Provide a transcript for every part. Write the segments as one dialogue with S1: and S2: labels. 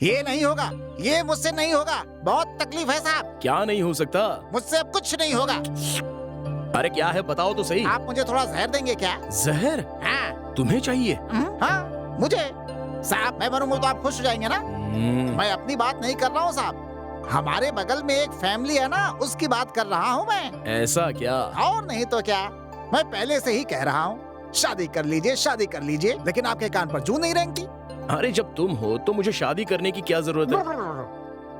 S1: ये नहीं होगा, ये मुझसे नहीं होगा। बहुत तकलीफ है साहब।
S2: क्या नहीं हो सकता?
S1: मुझसे अब कुछ नहीं होगा।
S2: अरे क्या है बताओ तो सही।
S1: आप मुझे थोड़ा जहर देंगे क्या?
S2: जहर?
S1: हाँ।
S2: तुम्हें चाहिए?
S1: हाँ, मुझे। साहब मैं मरूंगा तो आप खुश हो जाएंगे ना? मैं अपनी बात नहीं कर रहा हूँ साहब, हमारे बगल में एक फैमिली है ना, उसकी बात कर रहा हूँ मैं।
S2: ऐसा क्या?
S1: और नहीं तो क्या, मैं पहले से ही कह रहा हूँ शादी कर लीजिए, शादी कर लीजिए, लेकिन आपके कान पर जूं नहीं रेंगती।
S2: अरे जब तुम हो तो मुझे शादी करने की क्या जरूरत है?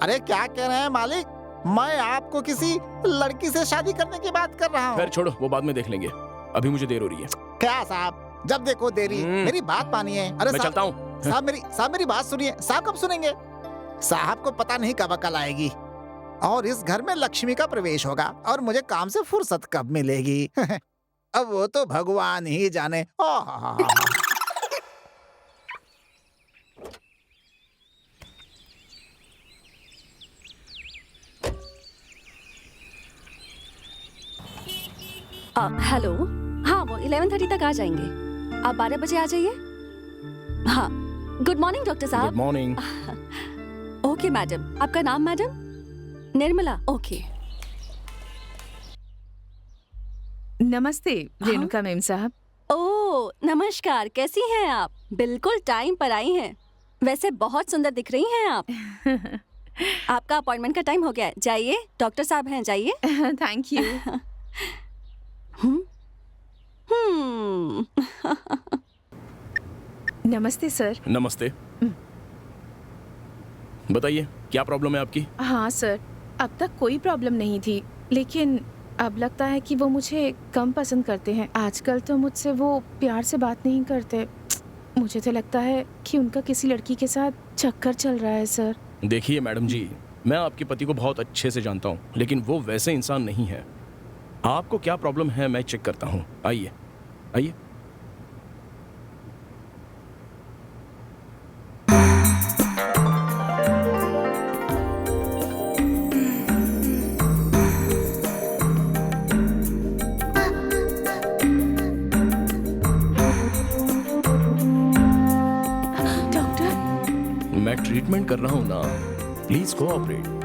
S1: अरे क्या कह रहे हैं मालिक, मैं आपको किसी लड़की से शादी करने की बात कर रहा हूँ।
S2: खैर छोड़ो, वो बाद में देख लेंगे, अभी मुझे देर हो रही है।
S1: क्या साहब, जब देखो देरी। मेरी बात मानिए। अरे
S2: मैं चलता हूँ।
S1: साहब मेरी बात सुनिए। साहब कब सुनेंगे? साहब को पता नहीं कब अकल आएगी और इस घर में लक्ष्मी का प्रवेश होगा और मुझे काम से फुर्सत कब मिलेगी। अब वो तो भगवान ही जाने।
S3: हेलो। हाँ, वो 11:30 तक आ जाएंगे। आप 12 बजे आ जाइए। हाँ, गुड मॉर्निंग डॉक्टर साहब।
S2: Good morning.
S3: ओके मैडम, आपका नाम मैडम? निर्मला। ओके।
S4: नमस्ते रेणुका मैम साहब।
S3: ओह नमस्कार, कैसी हैं आप? बिल्कुल टाइम पर आई हैं। वैसे बहुत सुंदर दिख रही हैं आप। आपका अपॉइंटमेंट का टाइम हो गया है, जाइए। डॉक्टर साहब हैं, जाइए।
S4: Thank you. नमस्ते सर।
S2: नमस्ते। बताइए क्या प्रॉब्लम है आपकी?
S4: हाँ सर, अब तक कोई प्रॉब्लम नहीं थी, लेकिन अब लगता है कि वो मुझे कम पसंद करते हैं। आजकल तो मुझसे वो प्यार से बात नहीं करते। मुझे तो लगता है कि उनका किसी लड़की के साथ चक्कर चल रहा है सर।
S2: देखिए मैडम जी, मैं आपके पति को बहुत अच्छे से जानता हूँ, लेकिन वो वैसे इंसान नहीं है। आपको क्या प्रॉब्लम है मैं चेक करता हूँ। आइए आइए। मैं ट्रीटमेंट कर रहा हूं ना, प्लीज कोऑपरेट।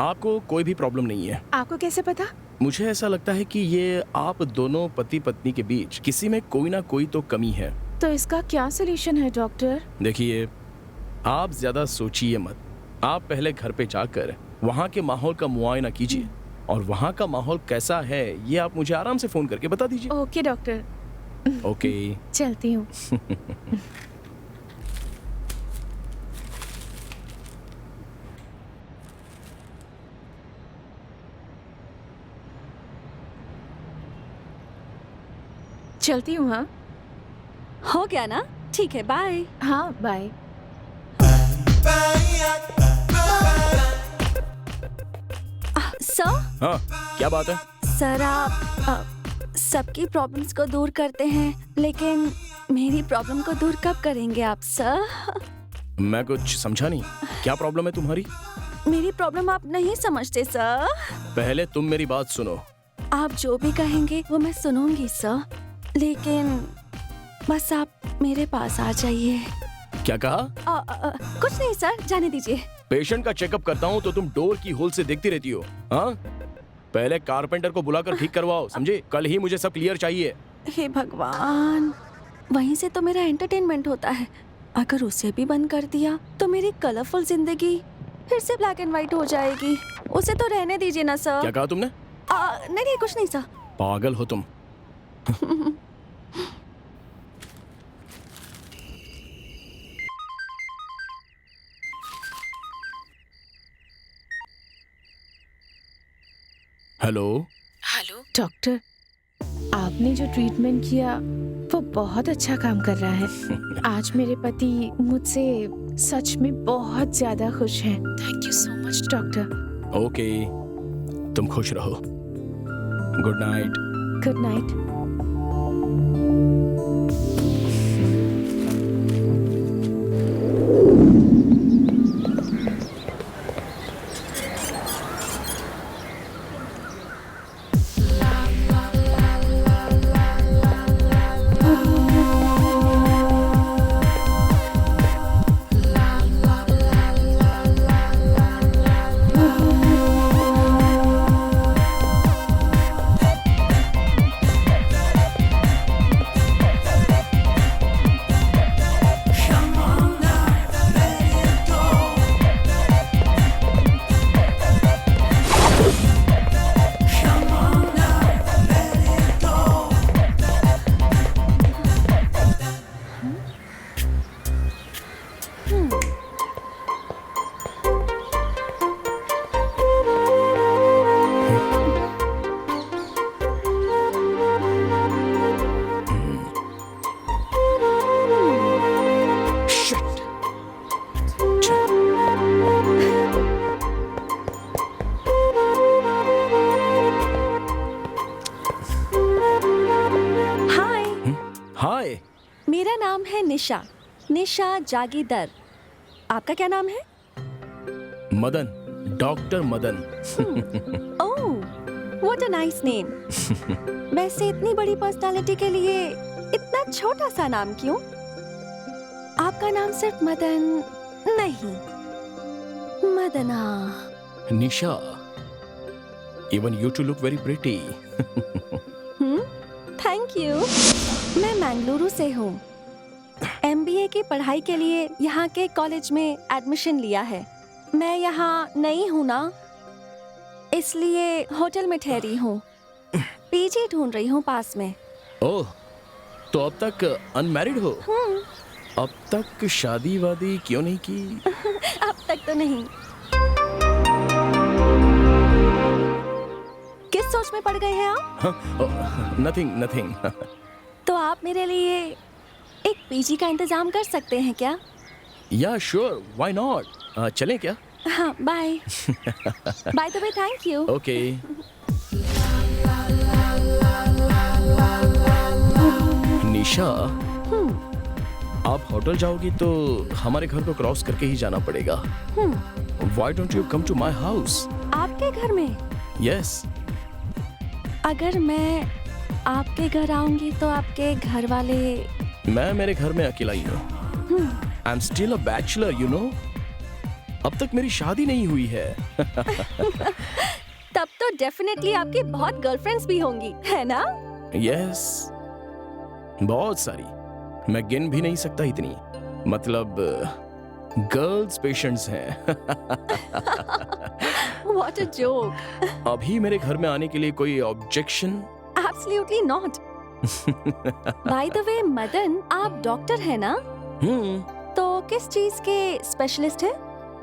S2: आपको कोई भी प्रॉब्लम नहीं है।
S4: आपको कैसे पता?
S2: मुझे ऐसा लगता है कि ये आप दोनों पति पत्नी के बीच किसी में कोई ना कोई तो कमी है।
S4: तो इसका क्या सोल्यूशन है डॉक्टर?
S2: देखिए, आप ज्यादा सोचिए मत। आप पहले घर पे जाकर वहाँ के माहौल का मुआयना कीजिए और वहाँ का माहौल कैसा है ये आप मुझे आराम से फोन करके बता दीजिए।
S4: Okay doctor.
S2: ओके।
S4: चलती हूँ। चलती हूँ। हाँ
S3: हो गया ना? ठीक है, बाय।
S4: हाँ बाय।
S3: सर?
S2: हाँ, क्या बात है?
S3: सर आप सबकी प्रॉब्लम्स को दूर करते हैं, लेकिन मेरी प्रॉब्लम को दूर कब करेंगे आप सर?
S2: मैं कुछ समझा नहीं। क्या प्रॉब्लम है तुम्हारी?
S3: मेरी प्रॉब्लम आप नहीं समझते सर।
S2: पहले तुम मेरी बात सुनो।
S3: आप जो भी कहेंगे वो मैं सुनूंगी सर, लेकिन बस आप मेरे पास आ जाइए।
S2: क्या कहा?
S3: कुछ नहीं सर, जाने दीजिए।
S2: पेशेंट का चेकअप करता हूँ तो तुम डोर की होल से देखती रहती हो। हाँ, पहले कारपेंटर को बुलाकर ठीक करवाओ, समझे? कल ही मुझे सब क्लियर चाहिए।
S3: हे भगवान, वहीं से तो मेरा एंटरटेनमेंट होता है। अगर उसे भी बंद कर दिया तो मेरी कलरफुल जिंदगी फिर से ब्लैक एंड व्हाइट हो जाएगी। उसे तो रहने दीजिए ना सर।
S2: क्या कहा तुमने?
S3: नहीं कुछ नहीं सर।
S2: पागल हो तुम। हेलो।
S4: हेलो डॉक्टर, आपने जो ट्रीटमेंट किया वो बहुत अच्छा काम कर रहा है। आज मेरे पति मुझसे सच में बहुत ज्यादा खुश हैं। Thank you so much doctor.
S2: Okay, तुम खुश रहो। Good night.
S4: Good night.
S2: Hi.
S3: मेरा नाम है निशा, निशा जागीदर। आपका क्या नाम है?
S2: Madan, doctor Madan.
S3: Oh, what a nice name. वैसे इतनी बड़ी पर्सनालिटी के लिए इतना छोटा सा नाम क्यों? आपका नाम सिर्फ मदन नहीं, मदना।
S2: निशा, even you two look very pretty.
S3: Thank you. मैं मैंगलुरु से हूँ। MBA की पढ़ाई के लिए यहाँ के कॉलेज में एडमिशन लिया है। मैं यहाँ नई हूँ ना, इसलिए होटल में ठहरी हूँ। PG ढूंढ रही हूँ पास में।
S2: ओह, तो अब तक अनमैरिड हो? अब तक शादी वादी क्यों नहीं की?
S3: अब तक तो नहीं। किस सोच में पड़ गए हैं आप?
S2: Nothing nothing.
S3: तो आप मेरे लिए एक PG का इंतजाम कर सकते हैं क्या?
S2: या श्योर, व्हाई नॉट। चलें क्या?
S3: हाँ, bye. By the way, thank you.
S2: Okay. Nisha, आप होटल जाओगी तो हमारे घर को क्रॉस करके ही जाना पड़ेगा। Why don't you come to my house?
S3: आपके घर में?
S2: यस।
S3: अगर मैं आपके घर आऊंगी तो आपके घर वाले?
S2: मैं मेरे घर में अकेला ही हूँ। I am still a bachelor, you know. अब तक मेरी शादी नहीं हुई है।
S3: तब तो डेफिनेटली आपकी बहुत गर्लफ्रेंड्स भी होंगी, है ना?
S2: यस, बहुत सारी। मैं गिन भी नहीं सकता इतनी। मतलब गर्ल्स पेशेंट्स हैं।
S3: What a joke.
S2: अभी मेरे घर में आने के लिए कोई objection?
S3: Absolutely not. By the way, Madan, आप डॉक्टर हैं ना? तो किस चीज के स्पेशलिस्ट हैं?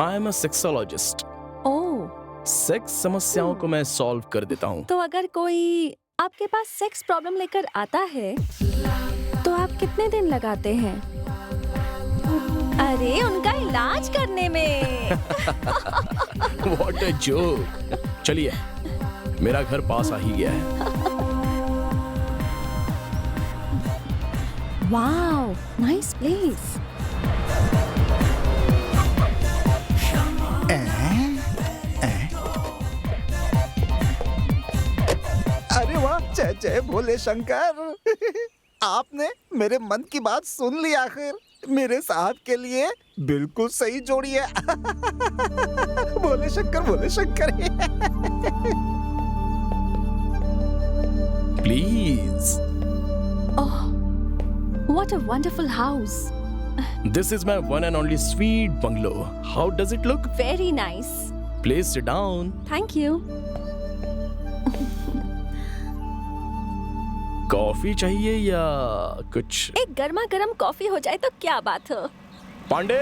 S2: I am a sexologist.
S3: Oh,
S2: sex समस्याओं को मैं सॉल्व कर देता हूँ।
S3: तो अगर कोई आपके पास सेक्स प्रॉब्लम लेकर आता है तो आप कितने दिन लगाते हैं? अरे, उनका इलाज करने में।
S2: What a joke. चलिए, मेरा घर पास आ ही गया है।
S3: Wow, nice place.
S1: अरे वाह, जय जय भोले शंकर। आपने मेरे मन की बात सुन ली आखिर। मेरे साहब के लिए बिल्कुल सही जोड़ी है। Bhole Shankar, Bhole Shankar.
S2: Please.
S3: Oh, what a wonderful house.
S2: This is my one and only sweet bungalow. How does it look?
S3: Very nice.
S2: Please sit down.
S3: Thank you.
S2: Coffee चाहिए या कुछ?
S3: एक गर्मा गर्म कॉफी हो जाए तो क्या बात हो।
S2: पांडे,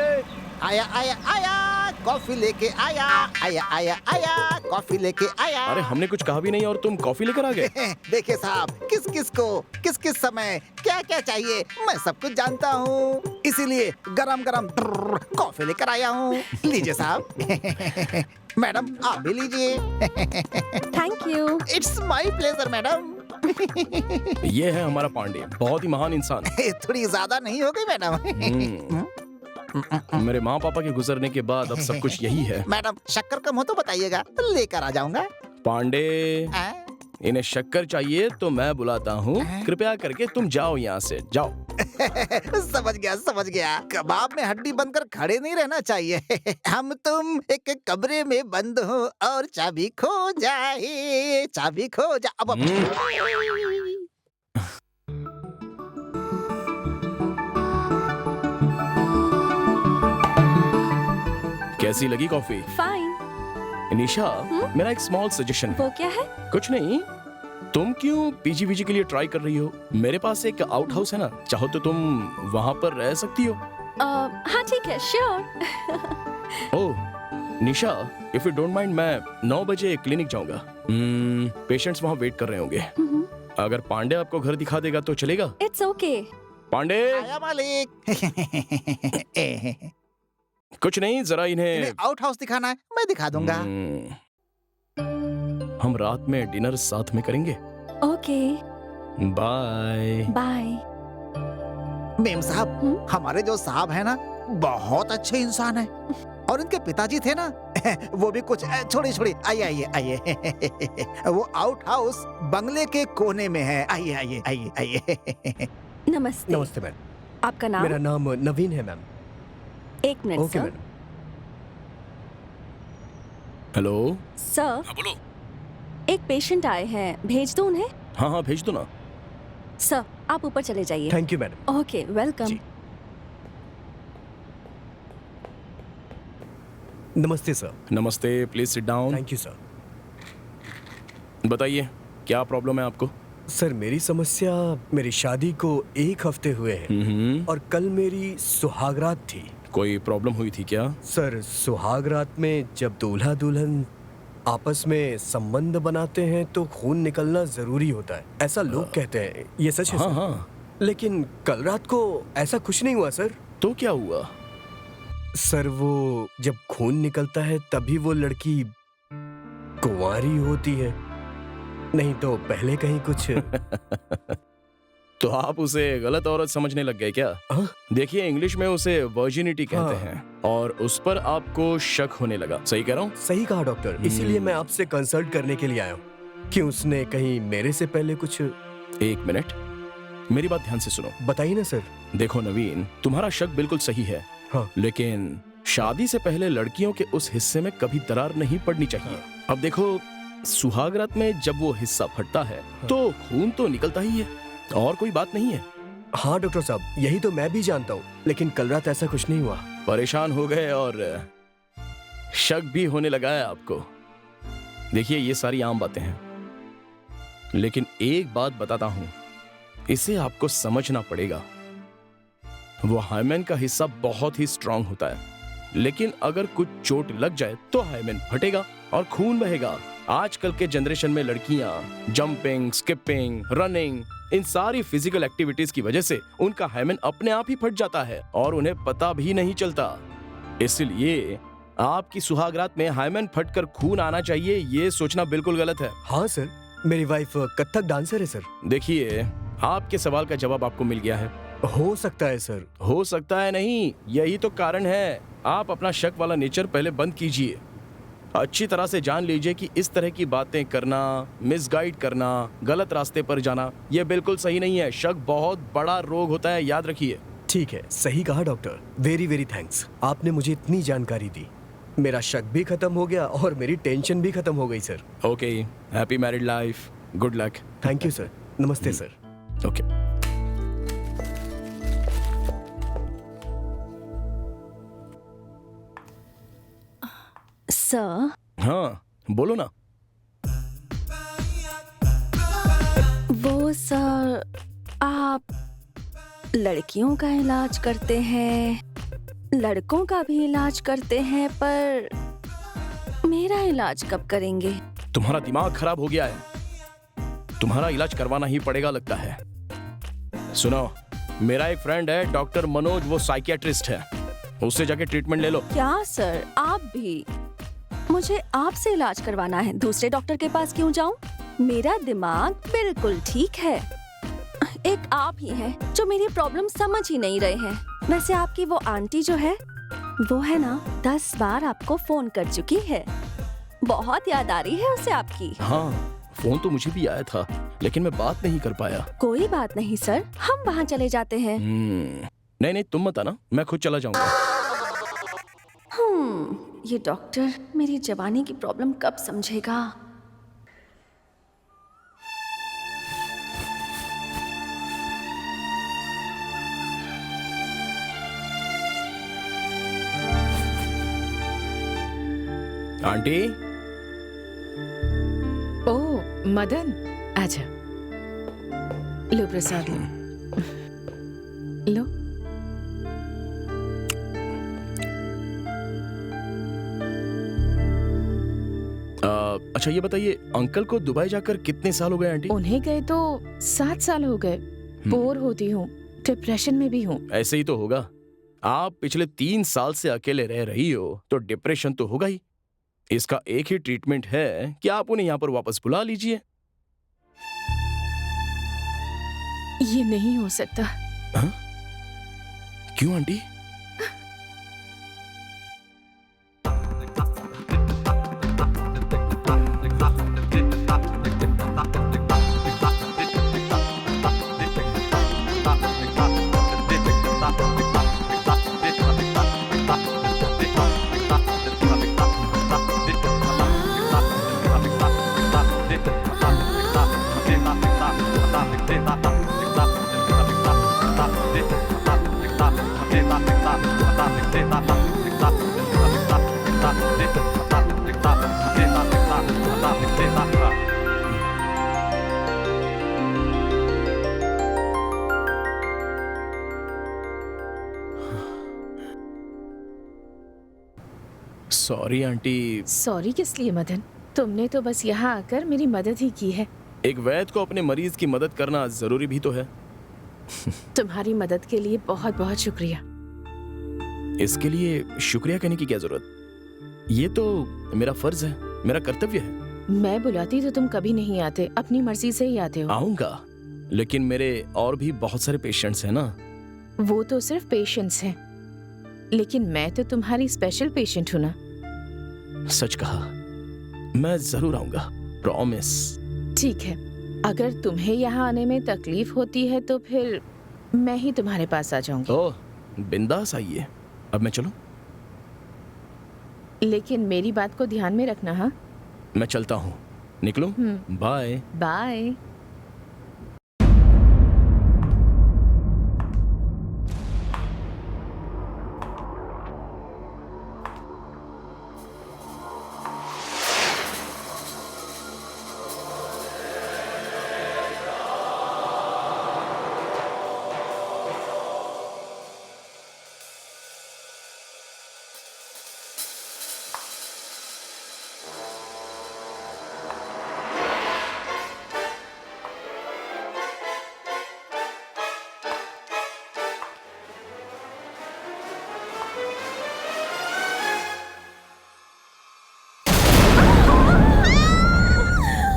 S1: आया आया आया, कॉफी लेके आया। आया आया आया, कॉफी लेके आया।
S2: अरे हमने कुछ कहा भी नहीं और तुम कॉफी लेकर आ गए।
S1: देखिए साहब, किस किस को किस किस समय क्या क्या चाहिए मैं सब कुछ जानता हूँ, इसीलिए गरम गरम कॉफी लेकर आया हूँ। लीजिए साहब। मैडम आप भी लीजिए।
S3: Thank you.
S1: It's my pleasure madam.
S2: ये है हमारा पांडे, बहुत ही महान इंसान।
S1: थोड़ी ज्यादा नहीं हो गई मैडम?
S2: मेरे माँ पापा के गुजरने के बाद अब सब कुछ यही है।
S1: मैडम शक्कर कम हो तो बताइएगा, लेकर आ जाऊंगा।
S2: पांडे,
S1: आ?
S2: इन्हें शक्कर चाहिए तो मैं बुलाता हूँ। कृपया करके तुम जाओ यहाँ से, जाओ।
S1: समझ गया। कबाब में हड्डी बनकर खड़े नहीं रहना चाहिए। हम तुम एक कमरे में बंद हो और चाबी खो जाए, चाबी खो जा। अब
S2: कैसी लगी कॉफी?
S3: फाइन।
S2: निशा, मेरा एक स्मॉल सजेशन है।
S3: वो क्या है?
S2: कुछ नहीं, तुम क्यों पीजीवीजी के लिए ट्राई कर रही हो? मेरे पास एक आउट हाउस है ना, चाहो तो तुम वहाँ पर रह सकती हो।
S3: हाँ ठीक है, sure.
S2: Oh Nisha, if you don't mind, मैं 9 बजे क्लिनिक जाऊंगा। पेशेंट्स वहाँ वेट कर रहे होंगे। अगर पांडे आपको घर दिखा देगा तो चलेगा?
S3: It's okay.
S2: पांडे,
S1: आया मालिक।
S2: कुछ नहीं, जरा इन्हें
S1: इन्हें आउट हाउस दिखाना है, मैं दिखा दूंगा।
S2: हम रात में डिनर साथ में करेंगे।
S3: Okay,
S2: bye.
S3: बाय।
S1: मेम साहब, हमारे जो साहब है ना, बहुत अच्छे इंसान है। और इनके पिताजी थे ना, वो भी कुछ छोड़िए, आइए आइए आइए। वो आउट हाउस बंगले के कोने में है। आइए आइए आइए आइए।
S3: नमस्ते।
S5: नमस्ते मैम।
S3: आपका नाम?
S5: मेरा नाम नवीन है मैम।
S3: एक minute
S5: okay
S3: sir.
S5: Madam.
S2: Hello.
S3: Sir,
S2: हाँ बोलो।
S3: एक पेशेंट आए हैं, भेज दो उन्हें?
S2: हाँ हाँ भेज दो ना।
S3: सर आप ऊपर चले जाइए।
S5: Thank you madam.
S3: Okay, welcome.
S5: जी। नमस्ते सर।
S2: नमस्ते, please sit down.
S5: Thank you sir.
S2: बताइए क्या प्रॉब्लम है आपको?
S5: सर मेरी समस्या, मेरी शादी को 1 हफ्ते हुए हैं और कल मेरी सुहागरात थी।
S2: कोई प्रॉब्लम हुई थी क्या?
S5: सर सुहागरात में जब दूल्हा दुल्हन आपस में संबंध बनाते हैं तो खून निकलना जरूरी होता है, ऐसा लोग कहते हैं। ये सच है
S2: हाँ
S5: सर?
S2: हाँ।
S5: लेकिन कल रात को ऐसा कुछ नहीं हुआ सर।
S2: तो क्या हुआ?
S5: सर वो जब खून निकलता है तभी वो लड़की कुंवारी होती है, नहीं तो पहले कहीं कुछ।
S2: तो आप उसे गलत औरत समझने लग गए क्या?
S5: हाँ?
S2: देखिए इंग्लिश में उसे वर्जिनिटी कहते
S5: हाँ।
S2: हैं और उस पर आपको शक होने लगा। सही कह रहा हूँ?
S5: सही कहा डॉक्टर, इसीलिए मैं आपसे कंसल्ट करने के लिए आया हूँ कि उसने कहीं मेरे से पहले कुछ।
S2: 1 मिनट, मेरी बात ध्यान से सुनो।
S5: बताइए ना सर।
S2: देखो नवीन, तुम्हारा शक बिल्कुल सही है।
S5: हाँ।
S2: लेकिन शादी से पहले लड़कियों के उस हिस्से में कभी दरार नहीं पड़नी चाहिए। अब देखो, सुहागरात में जब वो हिस्सा फटता है तो खून तो निकलता ही है और कोई बात नहीं है।
S5: हाँ डॉक्टर साहब, यही तो मैं भी जानता हूँ, लेकिन कल रात ऐसा कुछ नहीं हुआ।
S2: परेशान हो गए और शक भी होने लगा है आपको। देखिए ये सारी आम बातें हैं, लेकिन एक बात बताता हूं, इसे आपको समझना पड़ेगा। वो हाइमेन का हिस्सा बहुत ही स्ट्रांग होता है, लेकिन अगर कुछ चोट लग जाए तो हाइमेन फटेगा और खून बहेगा। आजकल के जनरेशन में लड़कियां जंपिंग, स्किपिंग, रनिंग, इन सारी फिजिकल एक्टिविटीज की वजह से उनका हाइमेन अपने आप ही फट जाता है और उन्हें पता भी नहीं चलता। इसलिए आपकी सुहागरात में हाइमेन फटकर खून आना चाहिए, ये सोचना बिल्कुल गलत है।
S5: हाँ सर, मेरी वाइफ कथक डांसर है सर।
S2: देखिए, आपके सवाल का जवाब आपको मिल गया है।
S5: हो सकता है सर।
S2: हो सकता है नहीं, यही तो कारण है। आप अपना शक वाला नेचर पहले बंद कीजिए। अच्छी तरह से जान लीजिए कि इस तरह की बातें करना, मिसगाइड करना, गलत रास्ते पर जाना, यह बिल्कुल सही नहीं है। शक बहुत बड़ा रोग होता है, याद रखिए।
S5: ठीक है, सही कहा डॉक्टर। वेरी वेरी थैंक्स, आपने मुझे इतनी जानकारी दी। मेरा शक भी खत्म हो गया और मेरी टेंशन भी खत्म हो गई sir.
S2: Okay, happy married life, good luck.
S5: Thank you sir. नमस्ते सर।
S2: ओके।
S3: सर,
S2: हाँ बोलो ना।
S3: वो तो सर, आप लड़कियों का इलाज करते हैं, लड़कों का भी इलाज करते हैं, पर मेरा इलाज कब करेंगे?
S2: तुम्हारा दिमाग खराब हो गया है, तुम्हारा इलाज करवाना ही पड़ेगा लगता है। सुनो, मेरा एक फ्रेंड है डॉक्टर मनोज, वो साइकियाट्रिस्ट है, उससे जाके ट्रीटमेंट ले लो।
S3: क्या सर, आप भी? मुझे आपसे इलाज करवाना है, दूसरे डॉक्टर के पास क्यों जाऊं? मेरा दिमाग बिल्कुल ठीक है। एक आप ही हैं जो मेरी प्रॉब्लम समझ ही नहीं रहे हैं। वैसे आपकी वो आंटी जो है, वो है ना, 10 बार आपको फोन कर चुकी है। बहुत याद आ रही है उसे आपकी।
S2: हाँ, फोन तो मुझे भी आया था, लेकिन मैं बात नहीं कर पाया।
S3: कोई बात नहीं सर, हम वहाँ चले जाते हैं।
S2: नहीं नहीं, तुम मत आना, मैं खुद चला जाऊंगा।
S3: ये डॉक्टर मेरी जवानी की प्रॉब्लम कब समझेगा?
S2: आंटी,
S4: ओह मदन, आजा। लो प्रसाद लो। लो।
S2: अच्छा ये बताइए, अंकल को दुबई जाकर कितने साल हो गए आंटी?
S4: उन्हें गए तो 7 साल हो गए। बोर होती हूँ, डिप्रेशन में भी हूँ।
S2: ऐसे ही तो होगा, आप पिछले 3 साल से अकेले रह रही हो तो डिप्रेशन तो होगा ही। इसका एक ही ट्रीटमेंट है कि आप उन्हें यहाँ पर वापस बुला लीजिए।
S4: ये नहीं हो सकता।
S2: हाँ? क्यों आंटी? Sorry aunty.
S4: सॉरी किस लिए मदन? तुमने तो बस यहाँ आकर मेरी मदद ही की है।
S2: एक वैद्य को अपने मरीज की मदद करना जरूरी भी तो है।
S4: तुम्हारी मदद के लिए बहुत बहुत शुक्रिया।
S2: इसके लिए शुक्रिया कहने की क्या जरूरत? ये तो मेरा फर्ज है, मेरा कर्तव्य है।
S4: मैं बुलाती तो तुम कभी नहीं आते, अपनी मर्जी से ही आते हो।
S2: आऊंगा, लेकिन मेरे और भी बहुत सारे पेशेंट्स हैं ना।
S4: वो तो सिर्फ पेशेंट्स हैं, लेकिन मैं तो तुम्हारी स्पेशल पेशेंट हूँ ना।
S2: सच कहा, मैं जरूर आऊंगा, प्रॉमिस।
S4: ठीक है, अगर तुम्हें यहाँ आने में तकलीफ होती है तो फिर मैं ही तुम्हारे पास आ जाऊंगी।
S2: ओह, बिंदास आइए। अब मैं चलूं?
S4: लेकिन मेरी बात को ध्यान में रखना। हाँ,
S2: मैं चलता हूँ, निकलूं? बाय।
S4: बाय।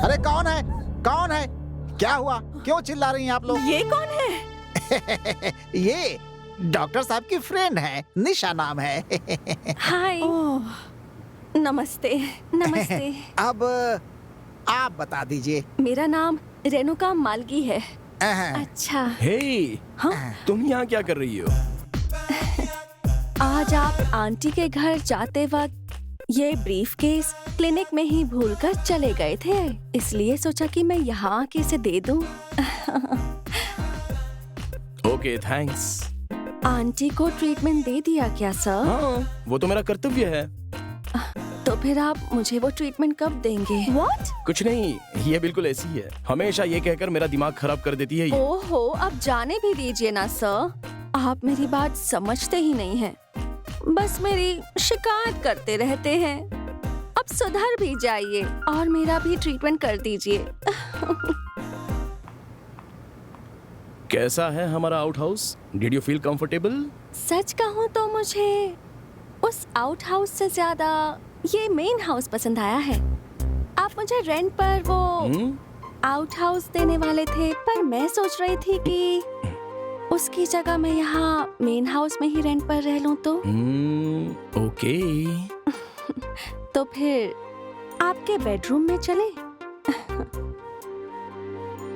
S1: अरे कौन है? कौन है? क्या हुआ? क्यों चिल्ला रही हैं आप लोग?
S3: ये कौन है?
S1: ये डॉक्टर साहब की फ्रेंड है, निशा नाम है।
S3: हाय। ओह, नमस्ते। नमस्ते।
S1: अब आप बता दीजिए।
S3: मेरा नाम रेणुका मालगी है।
S1: अहं,
S3: अच्छा,
S2: हे,
S3: हाँ?
S2: तुम यहाँ क्या कर रही हो?
S3: आज आप आंटी के घर जाते वक्त ये ब्रीफकेस क्लिनिक में ही भूलकर चले गए थे, इसलिए सोचा कि मैं यहाँ आके इसे दे दूं।
S2: Okay, thanks.
S3: आंटी को ट्रीटमेंट दे दिया क्या सर?
S2: हाँ, वो तो मेरा कर्तव्य है।
S3: तो फिर आप मुझे वो ट्रीटमेंट कब देंगे? What?
S2: कुछ नहीं, ये बिल्कुल ऐसी ही है। हमेशा ये कहकर मेरा दिमाग खराब कर देती है ये।
S3: ओहो, अब जाने भी दीजिए ना सर। आप मेरी बात समझते ही नहीं हैं। बस मेरी शिकायत करते रहते हैं। अब सुधर भी जाइए और मेरा भी ट्रीटमेंट कर दीजिए।
S2: कैसा है हमारा outhouse? Did you feel comfortable?
S3: सच कहूँ तो मुझे उस आउट हाउस से ज्यादा ये मेन हाउस पसंद आया है। आप मुझे रेंट पर वो आउट हाउस देने वाले थे, पर मैं सोच रही थी कि उसकी जगह मैं यहाँ मेन हाउस में ही रेंट पर रह लूँ तो।
S2: ओके।
S3: तो फिर आपके बेडरूम में चले?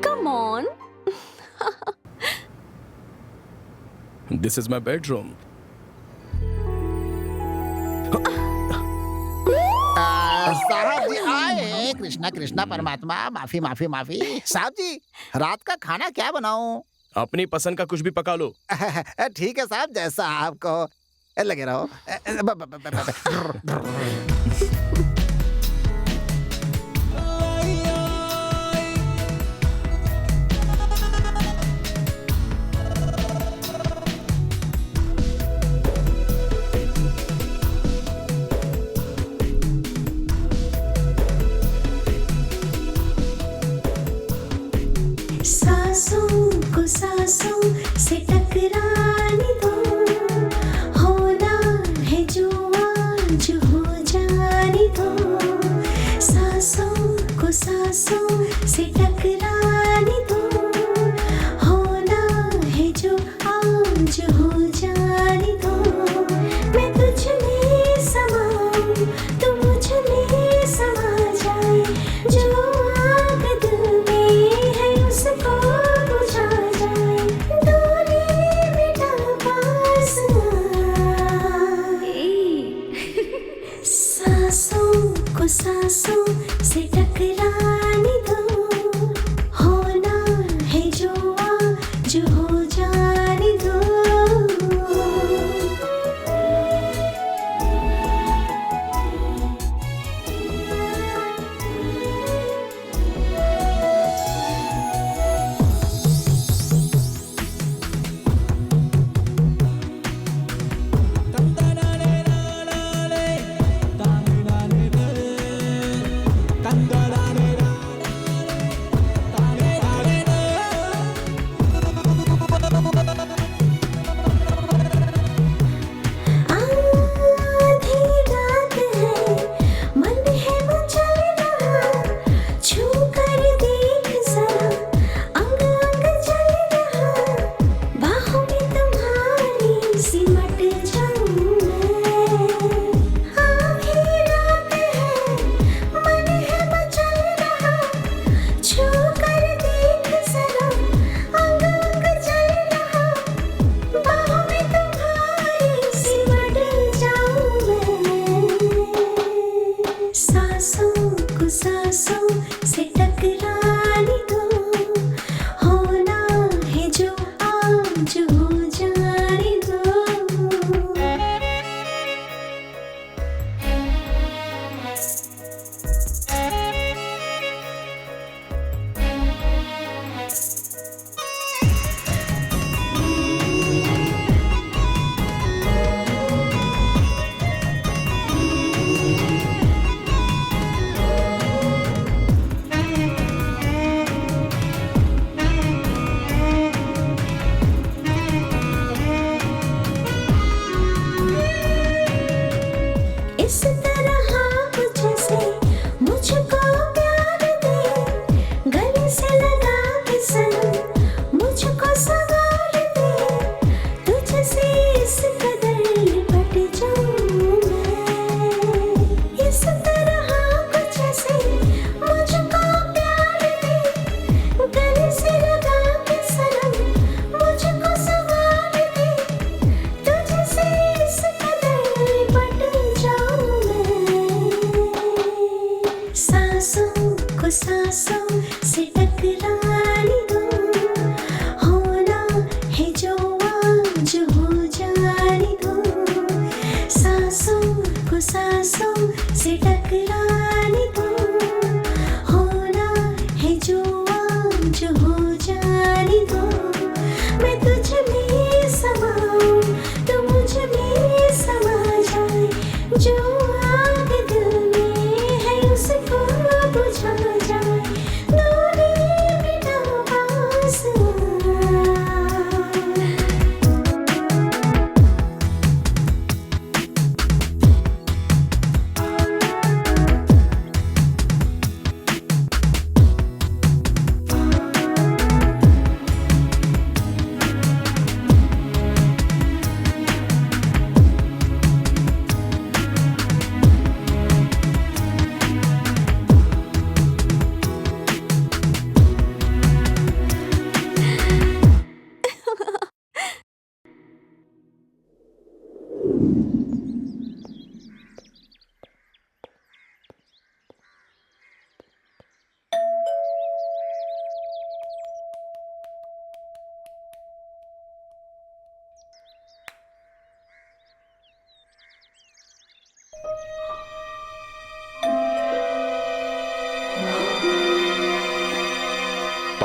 S3: Come on.
S2: This is my bedroom.
S1: साहब जी आए। कृष्णा कृष्णा परमात्मा, माफी माफी माफी। साहब जी, रात का खाना क्या बनाऊं?
S2: अपनी पसंद का कुछ भी पका लो।
S1: ठीक है साहब, जैसा आपको लगे रहो।
S6: सांसों को सांसों से टकराने दो, होना है जो आज हो जाने दो। सांसों को सांसों से टकराने दो, होना है जो आज हो जाने दो। मैं तुझ में समाऊं, तू मुझ में समा जाए। जो आग दिल में है उसको बुझा जाए। दूरी मिटा पास आए। सांसों को सांसों से टकराने दो, होना है जो आज हो जाने दो। आधी रात है, मन है मचल रहा। छू कर देख जरा, अंग अंग जल रहा। बाहों में तुम्हारी सिमट जाऊं मैं। आधी रात है, मन है मचल रहा। छू कर देख जरा, अंग अंग जल रहा। बाहों में तुम्हारी सिमट जाऊं मैं। सांसों को सांसों से टकराने दो, होना है जो आज हो जाने दो। इस तरह कुछ से मुझको प्यार दे, गले से लगा के सनम मुझको सवार दे। तुझसे इस कदर लिपट जाऊं मैं। इस तरह कुछ से मुझको प्यार दे, गले से लगा के सनम मुझको सवार दे। तुझसे इस कदर लिपट जाऊं मैं। सांसों को सांसों से टकराने दो, होना है जो आज हो जाने दो। सांसों को सांसों से टकराने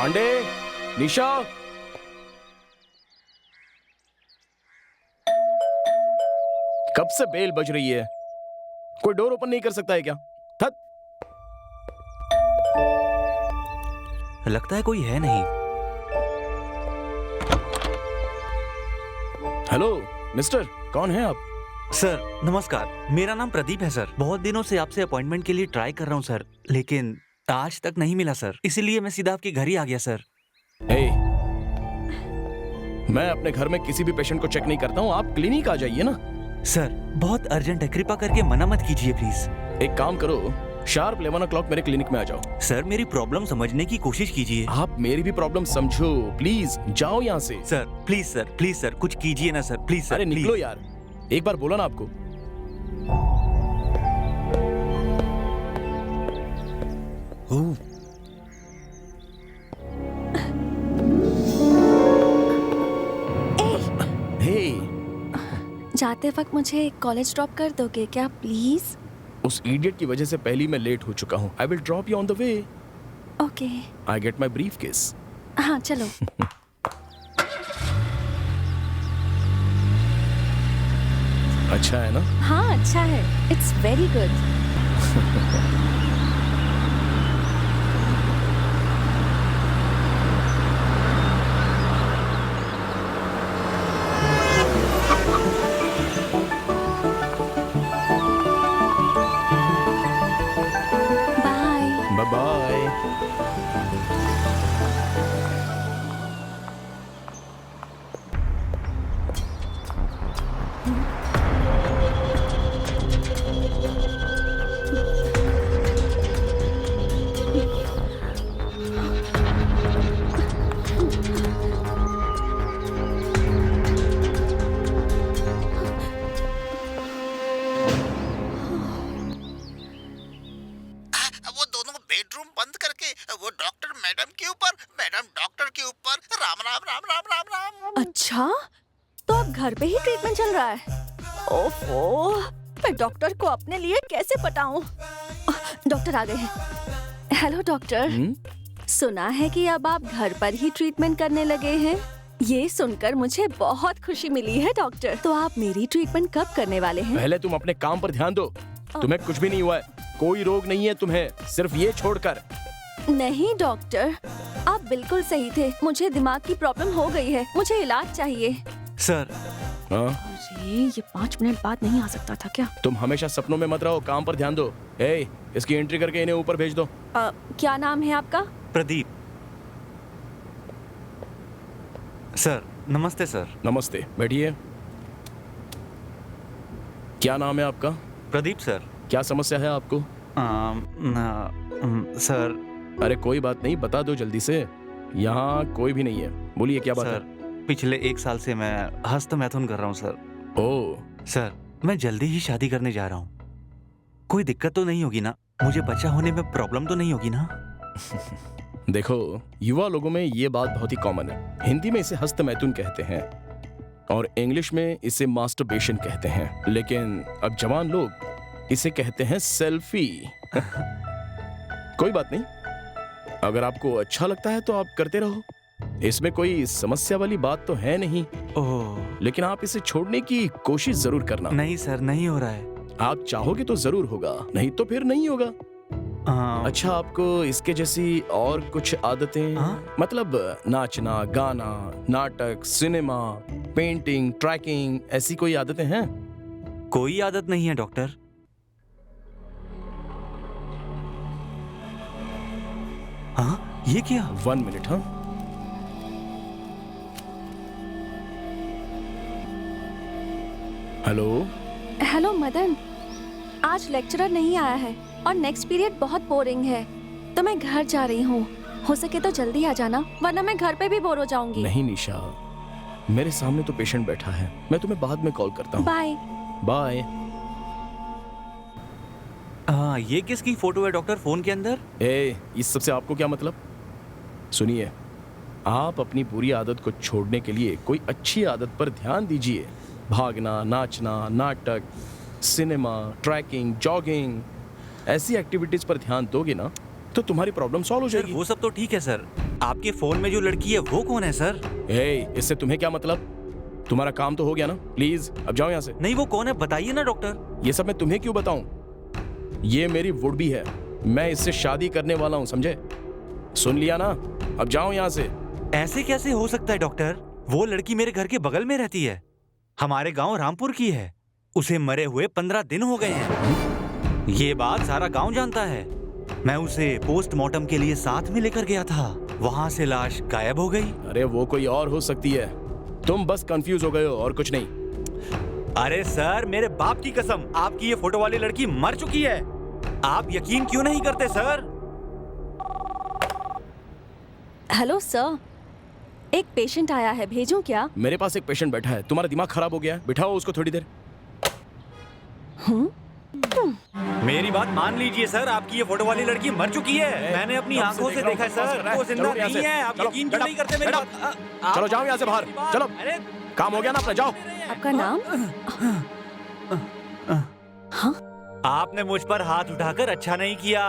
S2: पांडे, निशा, कब से बेल बज रही है? कोई डोर ओपन नहीं कर सकता है क्या? थक।
S7: लगता है कोई है नहीं।
S2: हेलो मिस्टर, कौन है आप?
S7: सर नमस्कार, मेरा नाम प्रदीप है सर। बहुत दिनों से आपसे अपॉइंटमेंट के लिए ट्राई कर रहा हूँ सर, लेकिन आज तक नहीं मिला सर, इसीलिए मैं सीधा आपके घर ही आ गया सर।
S2: ए, मैं अपने घर में किसी भी पेशेंट को चेक नहीं करता हूँ। आप क्लिनिक आ जाइए ना।
S7: सर बहुत अर्जेंट है, कृपा करके मना मत कीजिए प्लीज।
S2: एक काम करो, शार्प 11 o'clock मेरे क्लिनिक में आ जाओ।
S7: सर मेरी प्रॉब्लम समझने की कोशिश कीजिए।
S2: आप मेरी भी प्रॉब्लम समझो, प्लीज जाओ यहाँ से।
S7: सर प्लीज सर कुछ कीजिए ना सर, प्लीज सर।
S2: अरे
S7: प्लीज।
S2: निकलो यार, एक बार बोला ना आपको। ओह, हे,
S3: जाते वक्त मुझे कॉलेज ड्रॉप कर दोगे क्या प्लीज?
S2: उस इडियट की वजह से पहले ही मैं लेट हो चुका हूँ। I will drop you on the way.
S3: Okay.
S2: I get my briefcase.
S3: हाँ चलो।
S2: अच्छा है ना?
S3: हाँ अच्छा है, it's very good. Bye.
S2: Bye bye.
S1: वो दोनों बेडरूम बंद करके वो डॉक्टर मैडम के ऊपर, मैडम डॉक्टर के ऊपर। राम राम राम राम राम राम।
S3: अच्छा, तो अब घर पे ही ट्रीटमेंट चल रहा है? ओफो, मैं डॉक्टर को अपने लिए कैसे पटाऊं? डॉक्टर आ गए हैं। हेलो डॉक्टर, सुना है कि अब आप घर पर ही ट्रीटमेंट करने लगे हैं। ये सुनकर मुझे बहुत खुशी मिली है डॉक्टर। तो आप मेरी ट्रीटमेंट कब करने वाले हैं?
S2: पहले तुम अपने काम पर ध्यान दो। तुम्हें कुछ भी नहीं हुआ है, कोई रोग नहीं है तुम्हें, सिर्फ ये छोड़कर।
S3: नहीं डॉक्टर, आप बिल्कुल सही थे। मुझे दिमाग की प्रॉब्लम हो गई है, मुझे इलाज चाहिए।
S7: सर
S2: हाँ?
S4: अरे ये 5 मिनट बाद नहीं आ सकता था क्या?
S2: तुम हमेशा सपनों में मत रहो, काम पर ध्यान दो। ए, इसकी एंट्री करके इन्हें ऊपर भेज दो।
S3: क्या नाम है आपका?
S7: प्रदीप। सर नमस्ते सर।
S2: नमस्ते, बैठिए। क्या नाम है आपका?
S7: प्रदीप सर।
S2: क्या समस्या है आपको?
S7: सर
S2: अरे कोई बात नहीं, बता दो जल्दी से। यहाँ कोई भी नहीं है, बोलिए क्या बात
S7: सर पिछले 1 साल से मैं हस्त मैथुन कर रहा हूँ सर।
S2: है? ओह,
S7: सर मैं जल्दी ही शादी करने जा रहा हूँ। कोई दिक्कत तो नहीं होगी ना? मुझे बच्चा होने में प्रॉब्लम तो नहीं होगी ना?
S2: देखो, युवा लोगों में ये बात बहुत ही कॉमन है। हिंदी में इसे हस्त मैथुन कहते हैं और इंग्लिश में इसे मास्टरबेशन कहते हैं, लेकिन अब जवान लोग इसे कहते हैं सेल्फी। कोई बात नहीं, अगर आपको अच्छा लगता है तो आप करते रहो, इसमें कोई समस्या वाली बात तो है नहीं।
S7: ओह
S2: लेकिन आप इसे छोड़ने की कोशिश जरूर करना।
S7: नहीं सर, नहीं हो रहा है।
S2: आप चाहोगे तो जरूर होगा, नहीं तो फिर नहीं होगा। अच्छा, आपको इसके जैसी और कुछ आदतें,
S7: हाँ?
S2: मतलब नाचना, गाना, नाटक, सिनेमा, पेंटिंग, ट्रैकिंग, ऐसी कोई आदतें हैं?
S7: कोई आदत नहीं है डॉक्टर। हाँ ये क्या?
S2: 1 मिनट। हाँ, हेलो।
S3: हेलो मदन, आज लेक्चरर नहीं आया है और नेक्स्ट पीरियड बहुत बोरिंग है, तो मैं घर जा रही हूँ। हो सके तो जल्दी आ जाना, वरना मैं घर पे भी बोर हो जाऊंगी।
S2: नहीं निशा, मेरे सामने तो पेशेंट बैठा है, मैं तुम्हें बाद में कॉल करता हूँ।
S3: बाय।
S2: बाय।
S7: हाँ ये किसकी फोटो है डॉक्टर फोन के अंदर?
S2: इस सब से आपको क्या मतलब? सुनिए, आप अपनी बुरी आदत को छोड़ने के लिए कोई अच्छी आदत पर ध्यान दीजिए। भागना, नाचना, नाटक, सिनेमा, ट्रैकिंग, जॉगिंग, ऐसी एक्टिविटीज पर ध्यान दोगे ना तो तुम्हारी प्रॉब्लम सॉल्व हो
S7: सर
S2: जाएगी।
S7: वो सब तो ठीक है सर, आपके फोन में जो लड़की है वो कौन है सर?
S2: इससे तुम्हें क्या मतलब? तुम्हारा काम तो हो गया ना, प्लीज अब जाओ यहाँ से।
S7: नहीं, वो कौन है बताइए ना डॉक्टर।
S2: ये सब मैं तुम्हें क्यों बताऊं? ये मेरी वुड भी है, मैं इससे शादी करने वाला हूँ, समझे? सुन लिया ना, अब जाओ यहाँ से।
S7: ऐसे कैसे हो सकता है डॉक्टर? वो लड़की मेरे घर के बगल में रहती है, हमारे गांव रामपुर की है। उसे मरे हुए 15 दिन हो गए हैं। ये बात सारा गांव जानता है। मैं उसे पोस्टमार्टम के लिए साथ में लेकर गया था, वहां से लाश गायब हो गई।
S2: अरे वो कोई और हो सकती है, तुम बस कंफ्यूज हो गए हो और कुछ नहीं।
S7: अरे सर, मेरे बाप की कसम, आपकी ये फोटो वाली लड़की मर चुकी है। आप यकीन क्यों नहीं करते सर?
S3: हेलो सर, एक पेशेंट आया है, भेजूं क्या?
S2: मेरे पास एक पेशेंट बैठा है, तुम्हारा दिमाग खराब हो गया है, बिठाओ उसको थोड़ी देर।
S7: मेरी बात मान लीजिए सर, आपकी ये फोटो वाली लड़की मर चुकी है। मैंने अपनी आंखों से देखा है सर, वो जिंदा नहीं है। आप यकीन क्यों नहीं करते मेरी बात?
S2: चलो जाओ यहाँ से बाहर, चलो।
S7: अरे
S2: काम हो गया ना अपना, जाओ।
S3: आपका नाम? हाँ?
S7: आपने मुझ पर हाथ उठाकर अच्छा नहीं किया।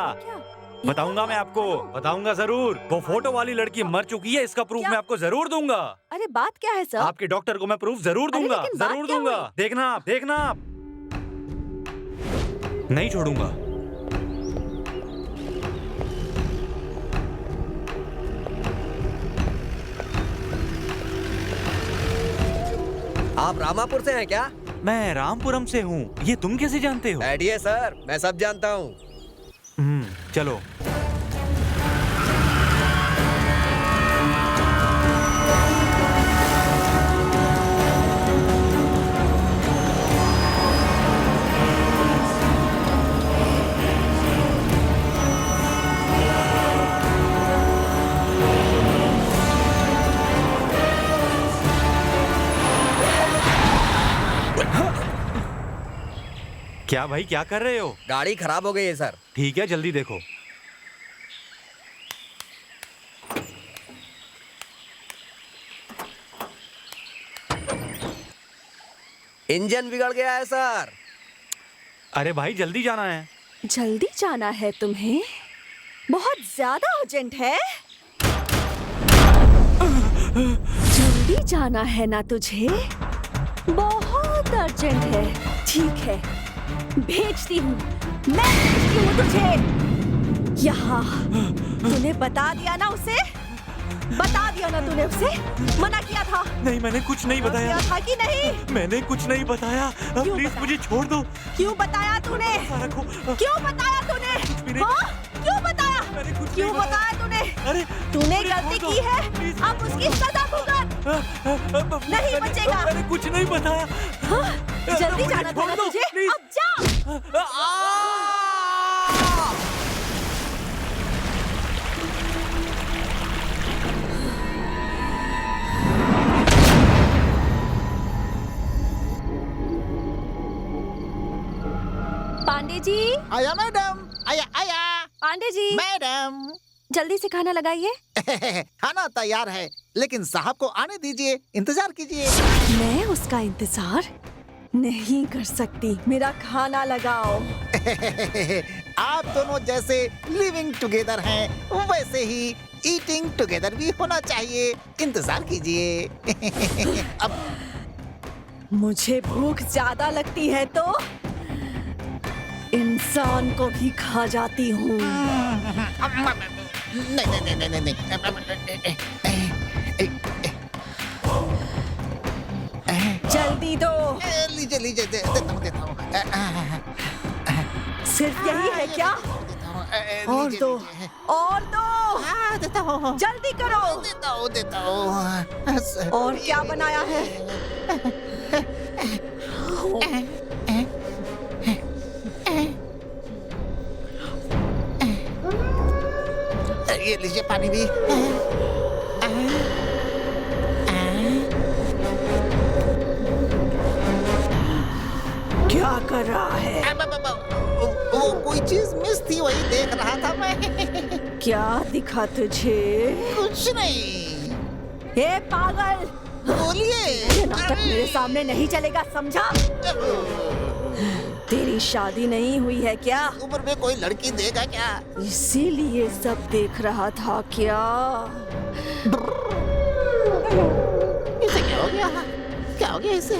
S7: बताऊंगा, मैं आपको बताऊंगा जरूर। वो फोटो वाली लड़की मर चुकी है, इसका प्रूफ मैं आपको जरूर दूंगा।
S3: अरे बात क्या है सर?
S7: आपके डॉक्टर को मैं प्रूफ जरूर
S3: अरे
S7: दूंगा,
S3: लेकिन बात
S7: जरूर
S3: क्या
S7: दूंगा।
S3: हुई?
S7: देखना आप, देखना आप। नहीं छोड़ूंगा।
S5: आप रामापुर से हैं क्या?
S7: मैं रामपुरम से हूँ। ये तुम कैसे जानते हो?
S5: बैठिए सर, मैं सब जानता हूँ।
S7: चलो। क्या भाई, क्या कर रहे हो?
S5: गाड़ी खराब हो गई है सर।
S7: ठीक है, जल्दी देखो।
S5: इंजन बिगड़ गया है सर।
S7: अरे भाई, जल्दी जाना है।
S3: जल्दी जाना है तुम्हें? बहुत ज्यादा अर्जेंट है? जल्दी जाना है ना तुझे? बहुत अर्जेंट है। ठीक है, भेजती हूँ, मैं भेजती हूँ तुझे यहाँ। तूने बता दिया ना उसे? बता दिया ना तूने उसे? मना किया था?
S7: नहीं, मैंने कुछ नहीं बताया।
S3: किया था कि नहीं?
S7: मैंने कुछ नहीं बताया।
S3: क्यों
S7: प्लीज
S3: बताया?
S7: मुझे छोड़ दो।
S3: क्यों बताया तूने?
S7: रखो।
S3: क्यों बताया तूने?
S7: भी
S3: हाँ? क्यों बताया?
S7: मैंने कुछ
S3: क्यों
S7: नहीं
S3: बताया तूने?
S7: अरे
S3: तूने
S7: मुझे
S3: गलती
S7: छोड़
S3: की
S7: दो।
S3: है,
S7: प्लीज।
S3: अब उसकी सजा भुगत। नहीं बचेगा।
S7: मैंने कुछ नहीं बताया।
S3: हाँ? जल्दी
S7: मुझे
S3: जाना था
S7: छोड़
S3: ना
S7: दो,
S3: तुझे?
S7: प्लीज।
S3: अब जा। पांडे जी,
S1: आया मैडम, आया आया।
S3: पांडे जी,
S1: मैडम
S3: जल्दी से खाना लगाइए।
S1: खाना तैयार है, लेकिन साहब को आने दीजिए, इंतजार कीजिए।
S3: मैं उसका इंतजार नहीं कर सकती, मेरा खाना लगाओ।
S1: आप दोनों जैसे लिविंग टुगेदर हैं, वैसे ही ईटिंग टुगेदर भी होना चाहिए। इंतजार कीजिए। अब
S3: मुझे भूख ज्यादा लगती है तो इंसान को भी खा जाती हूँ।
S1: नहीं नहीं नहीं नहीं नहीं।
S3: जल्दी दो।
S1: लीजिए लीजिए, देता हूँ।
S3: सिर्फ यही है क्या? और दो, और दो।
S1: देता हूँ।
S3: जल्दी करो।
S1: देता हूँ।
S3: और क्या बनाया है?
S1: ये लीजिए पानी भी।
S3: क्या कर रहा है?
S1: वो कोई चीज मिस थी, वही देख रहा था मैं।
S3: क्या दिखा तुझे?
S1: कुछ नहीं।
S3: हे पागल,
S1: बोलिए।
S3: ये नाटक मेरे सामने नहीं चलेगा, समझा? तेरी शादी नहीं हुई है क्या?
S1: उम्र में कोई लड़की देगा क्या?
S3: इसीलिए सब देख रहा था क्या?
S1: इसे क्या हो गया? क्या हो गया इसे?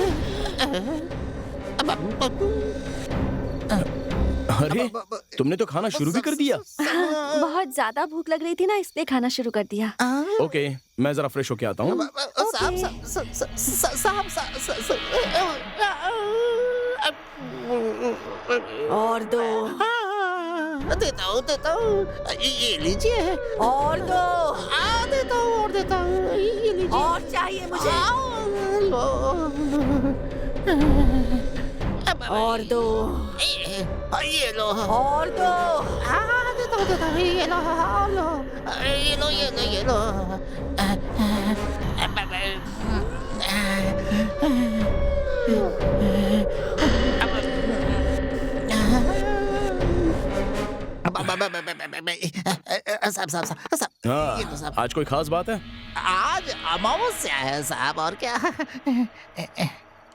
S2: अरे तुमने तो खाना शुरू भी कर दिया।
S3: बहुत ज्यादा भूख लग रही थी ना, इसलिए खाना शुरू कर दिया।
S2: ओके, मैं जरा फ्रेश होके आता हूँ।
S3: और दो,
S1: देता हूँ ये लीजिए।
S3: और दो,
S1: देता हूँ ये लीजिए।
S3: और चाहिए मुझे।
S1: लो।
S3: और दो,
S1: ये लो।
S3: और दो।
S1: देता हूँ ये लो। ये लो। साहब, ये लो साहब।
S2: आज कोई खास बात है?
S1: आज अमावस्या है साहब, और क्या?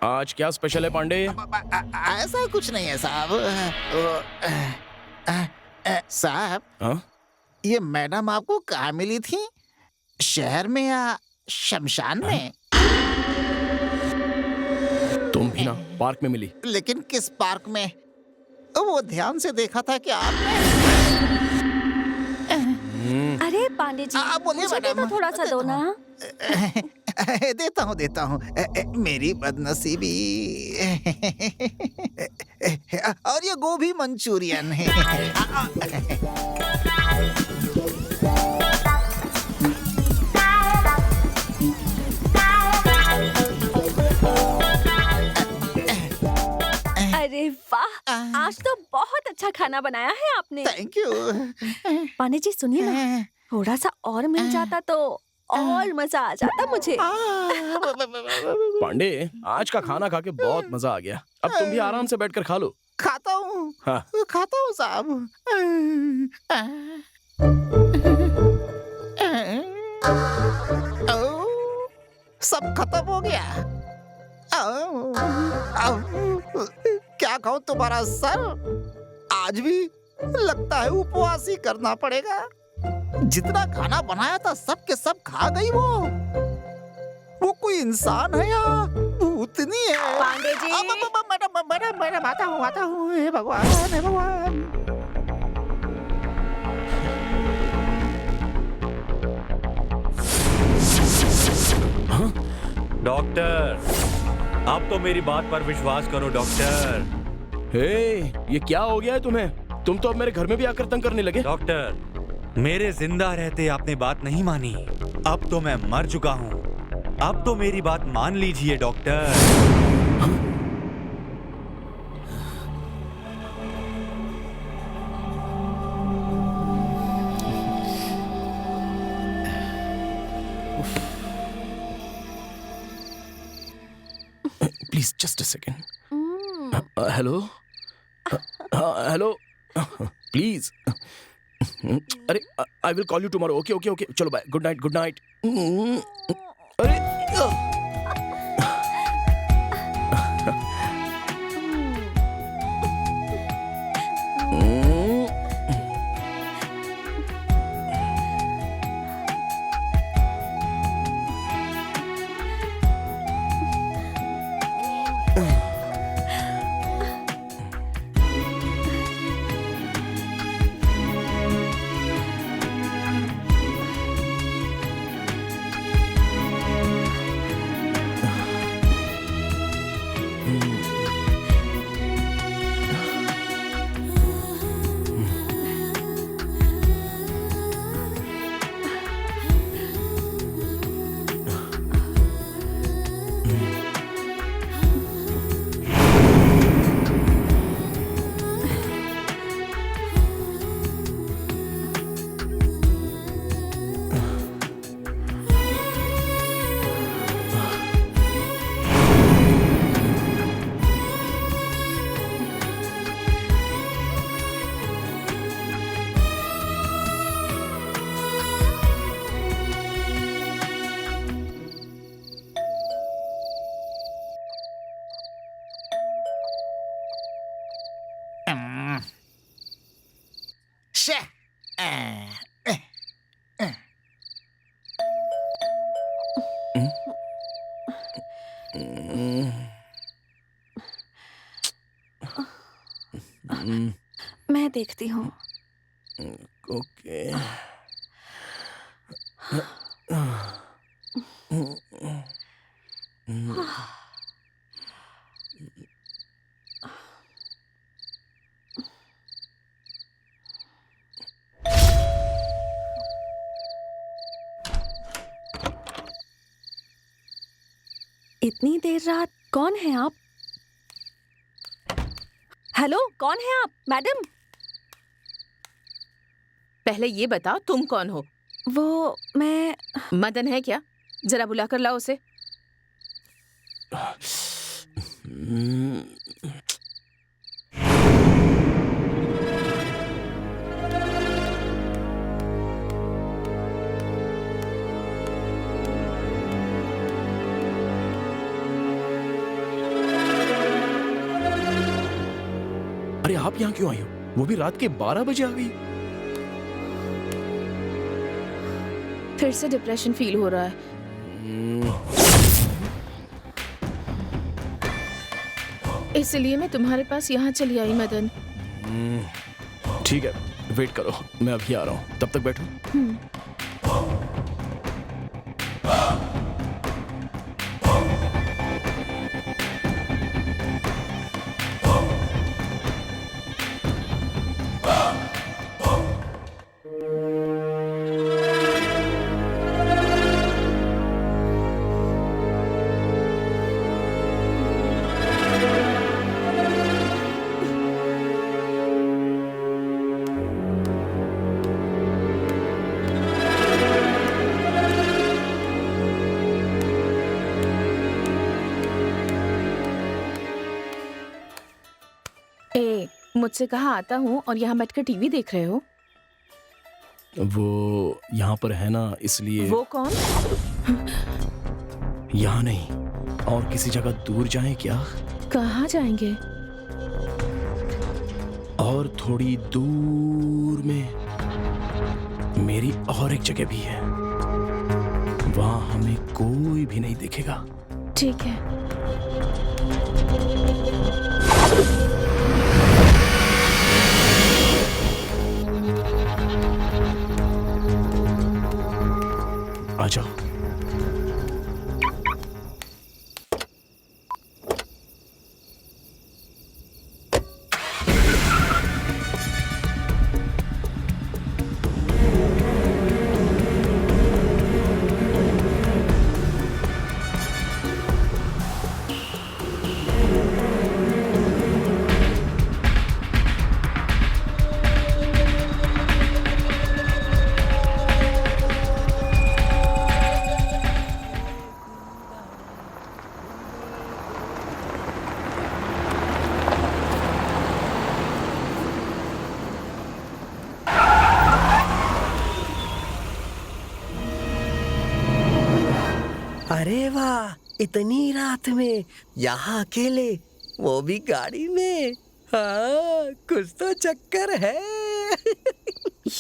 S2: आज क्या स्पेशल है पांडे?
S1: ऐसा कुछ नहीं है साहब। साहब,
S2: हाँ?
S1: ये मैडम आपको कहाँ मिली थी? शहर में या शमशान में?
S2: तुम भी ना पार्क में मिली।
S1: लेकिन किस पार्क में? वो ध्यान से देखा था कि आपने।
S3: अरे पांडे जी,
S1: बोलिए
S3: मुझे भी
S1: मैडम।
S3: तो थोड़ा सा दो ना।
S1: देता हूँ। मेरी बदनसीबी। और ये गोभी मंचूरियन है।
S3: अरे वाह, आज तो बहुत अच्छा खाना बनाया है आपने।
S1: Thank you.
S3: पांडे जी सुनिए ना, थोड़ा सा और मिल जाता तो और मजा आ जाता मुझे।
S2: पांडे, आज का खाना खा के बहुत मजा आ गया। अब तुम भी आराम से बैठकर खा लो।
S1: खाता हूँ।
S2: हाँ।
S1: खाता हूँ साहब। सब खत्म हो गया। क्या खाऊं तुम्हारा सर? आज भी लगता है उपवास ही करना पड़ेगा। जितना खाना बनाया था सब के सब खा गई वो कोई इंसान है या भूतनी है?
S3: पांडे जी।
S1: मैडम आता हूँ। हे भगवान।
S7: डॉक्टर, अब तो मेरी बात पर विश्वास करो डॉक्टर।
S2: हे, ये क्या हो गया है तुम्हें? तुम तो अब मेरे घर में भी आकर तंग करने लगे।
S7: डॉक्टर, मेरे जिंदा रहते आपने बात नहीं मानी। अब तो मैं मर चुका हूँ। अब तो मेरी बात मान लीजिए doctor.
S2: Please just a second. Hello. Hello. Please. अरे I will call you tomorrow. Okay चलो बाय। Good night. अरे
S1: शे
S3: मैं देखती हूँ।
S2: ओके।
S3: इतनी देर रात कौन है आप? हेलो, कौन है आप मैडम?
S4: पहले ये बताओ तुम कौन हो?
S3: वो मैं
S4: मदन है क्या? जरा बुलाकर लाओ उसे।
S2: अरे आप यहाँ क्यों आई हो? वो भी रात के 12 बजे आ गई।
S4: फिर से डिप्रेशन फील हो रहा है। इसलिए मैं तुम्हारे पास यहाँ चली आई मदन।
S2: ठीक है, वेट करो, मैं अभी आ रहा हूँ, तब तक बैठो।
S4: मुझसे कहा आता हूँ और यहाँ बैठकर टीवी देख रहे हो?
S2: वो यहाँ पर है ना, इसलिए।
S4: वो कौन?
S2: यहाँ नहीं, और किसी जगह दूर जाएं क्या?
S4: कहाँ जाएंगे?
S2: और थोड़ी दूर में मेरी और एक जगह भी है, वहाँ हमें कोई भी नहीं दिखेगा।
S4: ठीक है।
S2: आ जाओ।
S5: अरे वाह, इतनी रात में यहाँ अकेले, वो भी गाड़ी में। हाँ, कुछ तो चक्कर है।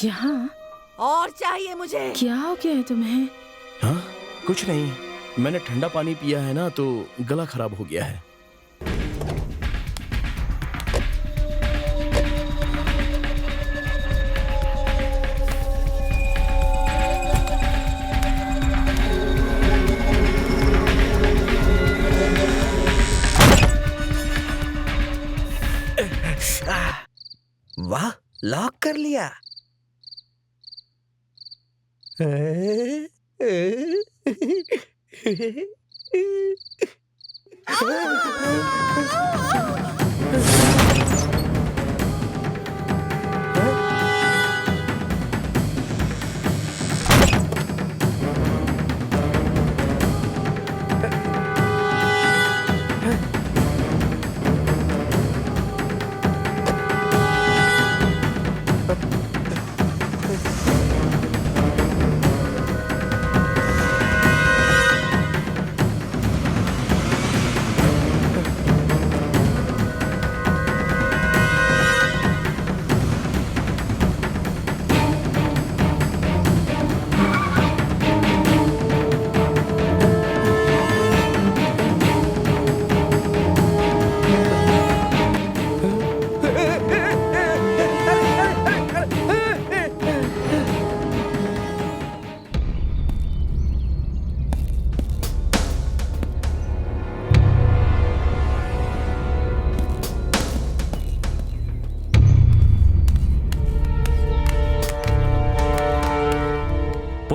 S4: यहाँ
S3: और चाहिए मुझे।
S4: क्या हो गया है तुम्हें?
S2: हाँ, कुछ नहीं, मैंने ठंडा पानी पिया है ना, तो गला खराब हो गया है।
S5: वाह, लॉक कर लिया।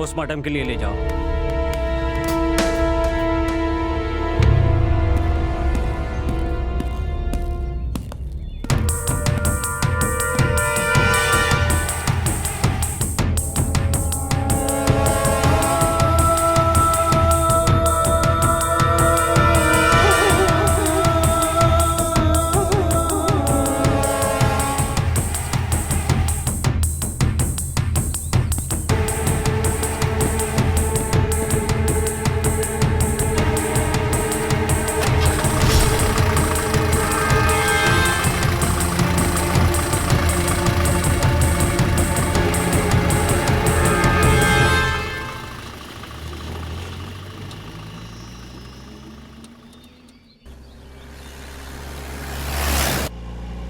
S8: पोस्टमार्टम के लिए ले जाओ।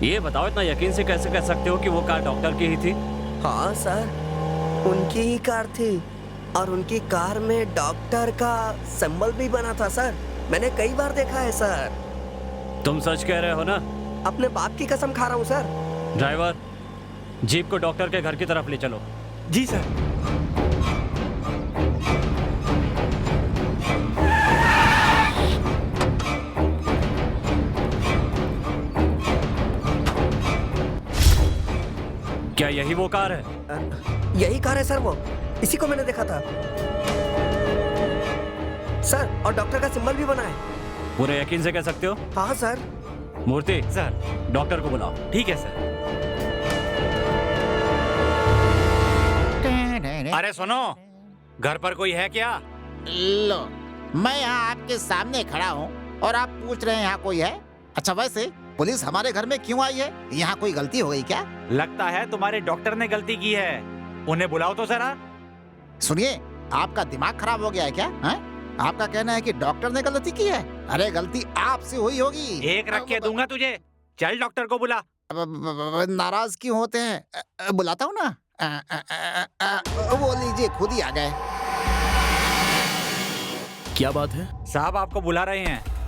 S8: ये बताओ, इतना यकीन से कैसे कह सकते हो कि वो कार डॉक्टर की ही थी?
S5: हाँ सर, उनकी ही कार थी और उनकी कार में डॉक्टर का सिंबल भी बना था सर। मैंने कई बार देखा है सर।
S8: तुम सच कह रहे हो ना?
S5: अपने बाप की कसम खा रहा हूँ सर।
S8: ड्राइवर, जीप को डॉक्टर के घर की तरफ ले चलो।
S7: जी सर।
S8: क्या यही वो कार है?
S5: यही कार है सर, वो इसी को मैंने देखा था सर, और डॉक्टर का सिंबल भी बना है।
S8: पूरे यकीन से कह सकते हो?
S5: हाँ सर।
S8: मूर्ति,
S7: सर।
S8: डॉक्टर को बुलाओ।
S7: ठीक है सर। अरे सुनो, घर पर कोई है क्या?
S1: लो, मैं यहाँ आपके सामने खड़ा हूँ और आप पूछ रहे हैं यहाँ कोई है? अच्छा, वैसे पुलिस हमारे घर में क्यों आई है? यहाँ कोई गलती हो गई क्या?
S7: लगता है तुम्हारे डॉक्टर ने गलती की है। उन्हें बुलाओ तो जरा।
S1: सुनिए, आपका दिमाग खराब हो गया है क्या? हैं? आपका कहना है कि डॉक्टर ने गलती की है? अरे गलती आपसे हुई होगी।
S7: एक रख के दूंगा तुझे। चल डॉक्टर को बुला।
S1: नाराज क्यों होते हैं? बुलाता हूँ ना। वो लीजिए, खुद ही आ गए।
S2: क्या बात है?
S7: साहब आपको बुला रहे हैं।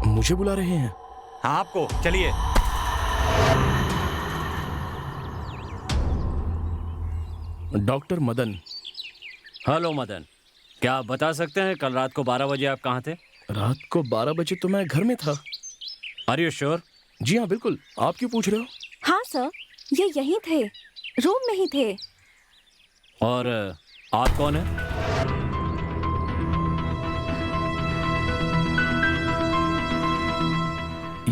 S2: मुझे बुला रहे हैं?
S7: हाँ आपको, चलिए।
S2: डॉक्टर मदन।
S8: हेलो मदन, क्या आप बता सकते हैं कल रात को 12 बजे आप कहाँ थे?
S2: रात को 12 बजे तो मैं घर में था।
S8: Are you sure?
S2: जी हाँ, बिल्कुल। आप क्यों पूछ रहे हो?
S3: हाँ सर, ये यहीं थे, रूम में ही थे।
S8: और आप कौन है?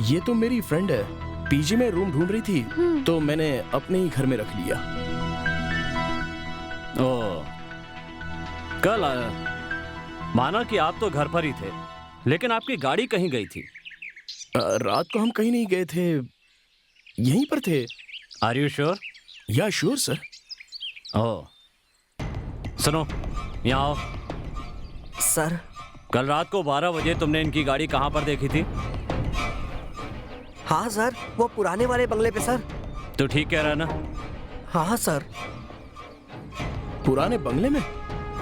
S2: ये तो मेरी फ्रेंड है। पीजी में रूम ढूंढ रही थी तो मैंने अपने ही घर में रख लिया।
S8: ओ, कल माना कि आप तो घर पर ही थे, लेकिन आपकी गाड़ी कहीं गई थी।
S2: रात को हम कहीं नहीं गए थे, यहीं पर थे।
S8: Are you sure?
S2: Yeah sure sir.
S8: Oh, सुनो, यहाँ आओ।
S5: सर,
S8: कल रात को 12 बजे तुमने इनकी गाड़ी कहाँ पर देखी थी?
S5: हाँ सर, वो पुराने वाले बंगले पे सर।
S8: तो ठीक कह रहा ना?
S5: हाँ सर।
S2: पुराने बंगले में?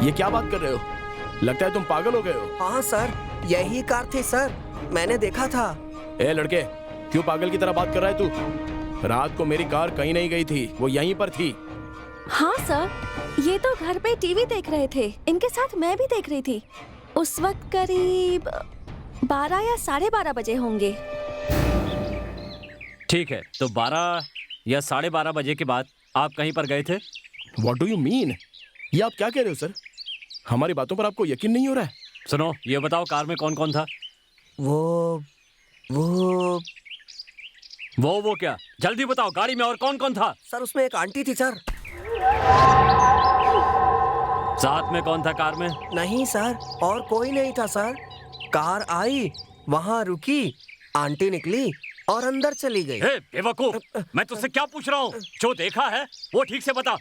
S2: ये क्या बात कर रहे हो? लगता है तुम पागल हो गए हो।
S5: हाँ सर, यही कार थी सर, मैंने देखा था।
S2: ए लड़के, क्यों पागल की तरह बात कर रहा है तू? रात को मेरी कार कहीं नहीं गई थी, वो यहीं पर थी।
S3: हाँ सर, ये तो घर पे टीवी देख रहे थे, इनके साथ मैं भी देख रही थी। उस वक्त करीब 12 या 12:30 बजे होंगे।
S8: ठीक है, तो 12 या 12:30 बजे के बाद आप कहीं पर गए थे?
S2: What do you mean? ये आप क्या कह रहे हो सर? हमारी बातों पर आपको यकीन नहीं हो रहा है?
S8: सुनो, ये बताओ कार में कौन कौन था?
S5: वो
S8: क्या? जल्दी बताओ, गाड़ी में और कौन कौन था?
S5: सर, उसमें एक आंटी थी सर।
S8: साथ में कौन था कार में?
S5: नहीं सर, और कोई नहीं था सर। कार आई, वहाँ रुकी, आंटी निकली और अंदर चली गई।
S8: हे बेवकूफ, मैं तुझसे क्या पूछ रहा हूँ? जो देखा है वो ठीक से बता।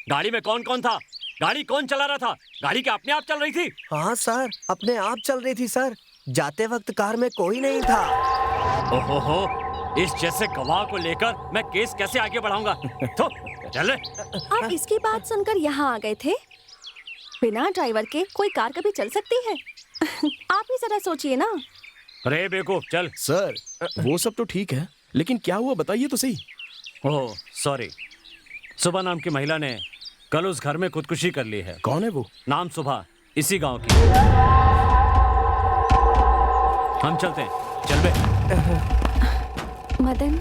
S8: गाड़ी में कौन कौन था? गाड़ी कौन चला रहा था? गाड़ी क्या अपने आप चल रही थी?
S5: हाँ सर, अपने आप चल रही थी सर। जाते वक्त कार में कोई नहीं था।
S8: ओहो, इस जैसे गवाह को लेकर मैं केस कैसे आगे बढ़ाऊंगा? तो चले।
S3: आप इसकी बात सुनकर यहाँ आ गए थे? बिना ड्राइवर के कोई कार कभी चल सकती है? आप ही जरा सोचिए ना।
S8: अरे बेवकूफ, चल।
S2: सर, वो सब तो ठीक है, लेकिन क्या हुआ बताइए तो सही।
S8: ओह सॉरी, सुबह नाम की महिला ने कल उस घर में खुदकुशी कर ली है।
S2: कौन है वो?
S8: नाम सुबह, इसी गांव की। हम चलते हैं, चल बे।
S3: मदन,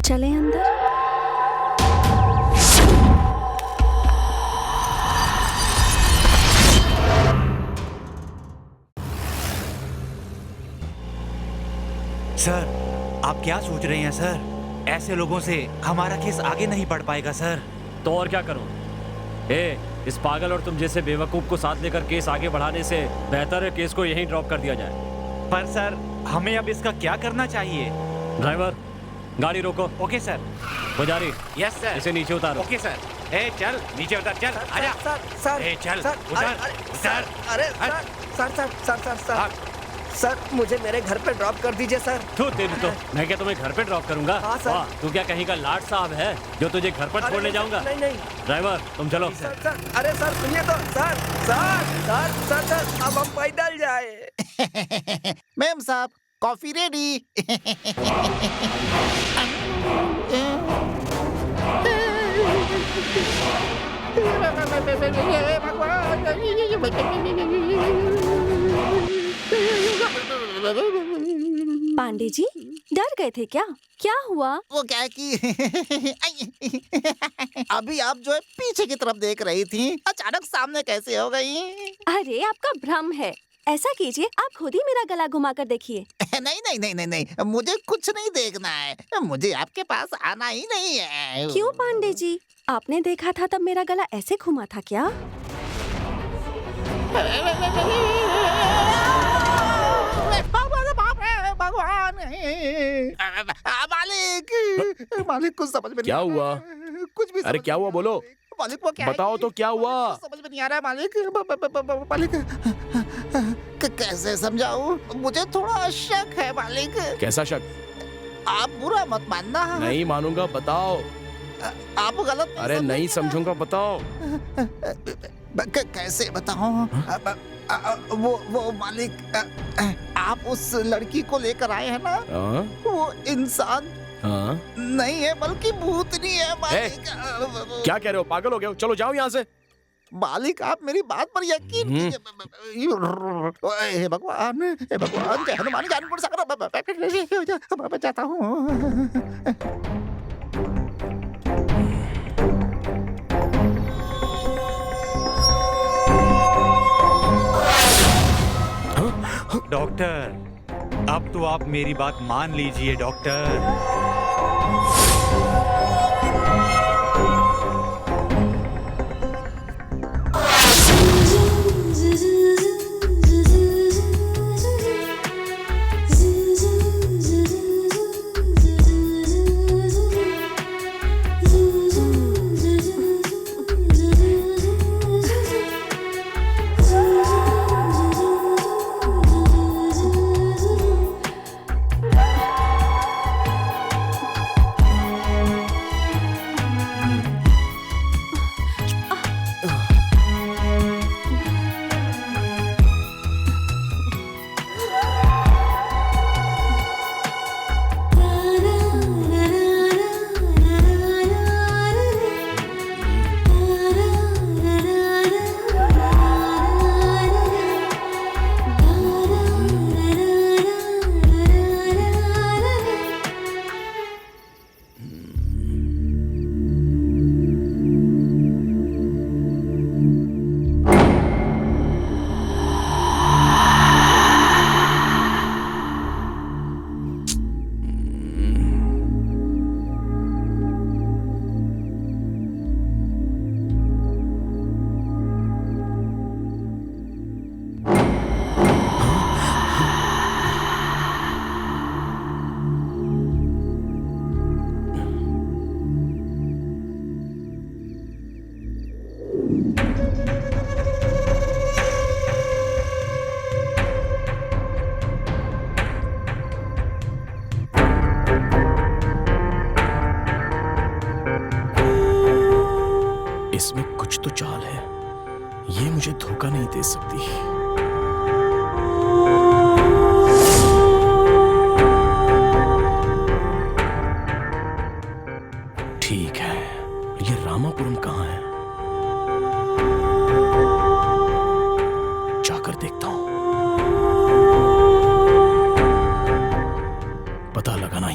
S3: चले अंदर।
S7: सर, आप क्या सोच रहे हैं सर? ऐसे लोगों से हमारा केस आगे नहीं बढ़ पाएगा सर।
S8: तो और क्या करूं? इस पागल और तुम जैसे बेवकूफ को साथ लेकर केस आगे बढ़ाने से बेहतर है केस को यहीं ड्रॉप कर दिया जाए।
S7: पर सर, हमें अब इसका क्या करना चाहिए?
S8: ड्राइवर, गाड़ी रोको।
S7: Okay sir.
S8: पुजारी,
S7: यस सर।
S8: इसे नीचे उतारो।
S7: Okay sir. चल नीचे उतर, चल आजा।
S5: सर
S7: चल
S5: सर,
S7: उतर,
S5: सर, अरे सर, सर मुझे मेरे घर पे ड्रॉप कर दीजिए सर।
S8: तू तेरी तो मैं क्या तुम्हें घर पे ड्रॉप करूंगा?
S5: हाँ, सर।
S8: वाह, तू क्या कहीं का लाट साहब है जो तुझे घर पर छोड़ने जाऊंगा?
S5: नहीं नहीं
S8: ड्राइवर, तुम चलो।
S5: सर, अरे सर सुनिए तो सर, सर अब हम पैदल जाए।
S1: मैम साहब, कॉफी रेडी।
S3: पांडे जी, डर गए थे क्या? क्या हुआ?
S1: वो क्या है कि अभी आप जो है पीछे की तरफ देख रही थी, अचानक सामने कैसे हो गई?
S3: अरे आपका भ्रम है। ऐसा कीजिए, आप खुद ही मेरा गला घुमाकर देखिए।
S1: नहीं नहीं नहीं नहीं नहीं, मुझे कुछ नहीं देखना है, मुझे आपके पास आना ही नहीं है।
S3: क्यों पांडे जी, आपने देखा था तब मेरा गला ऐसे घुमा था क्या?
S1: भगवान, मालिक, मालिक कुछ समझ में नहीं
S2: क्या
S1: आ रहा
S2: हुआ?
S1: है, कुछ भी
S2: अरे
S1: समझ
S2: क्या
S1: में
S2: हुआ,
S1: नहीं
S2: बोलो।
S1: आ रहा है। मालिक वो क्या है
S2: बताओ
S1: कि-
S2: तो क्या हुआ?
S1: कुछ समझ में नहीं आ रहा है मालिक। मालिक कैसे समझाऊं? मुझे थोड़ा शक है मालिक।
S2: कैसा शक?
S1: आप बुरा मत मानना।
S2: नहीं मानूंगा, बताओ।
S1: आप गलत
S2: अरे नहीं समझूंगा, बताओ।
S1: कैसे बताऊं? वो मालिक, आप उस लड़की को लेकर आए हैं ना,
S2: हाँ?
S1: वो इंसान
S2: हाँ?
S1: नहीं है बल्कि भूतनी है मालिक।
S2: क्या कह रहे हो, पागल हो गए हो? चलो जाओ यहाँ से।
S1: मालिक आप मेरी बात पर यकीन कीजिए। हे भगवान, हे भगवान, जय हनुमान ज्ञानपुर सागर, मैं जाता हूँ।
S7: डॉक्टर, अब तो आप मेरी बात मान लीजिए डॉक्टर।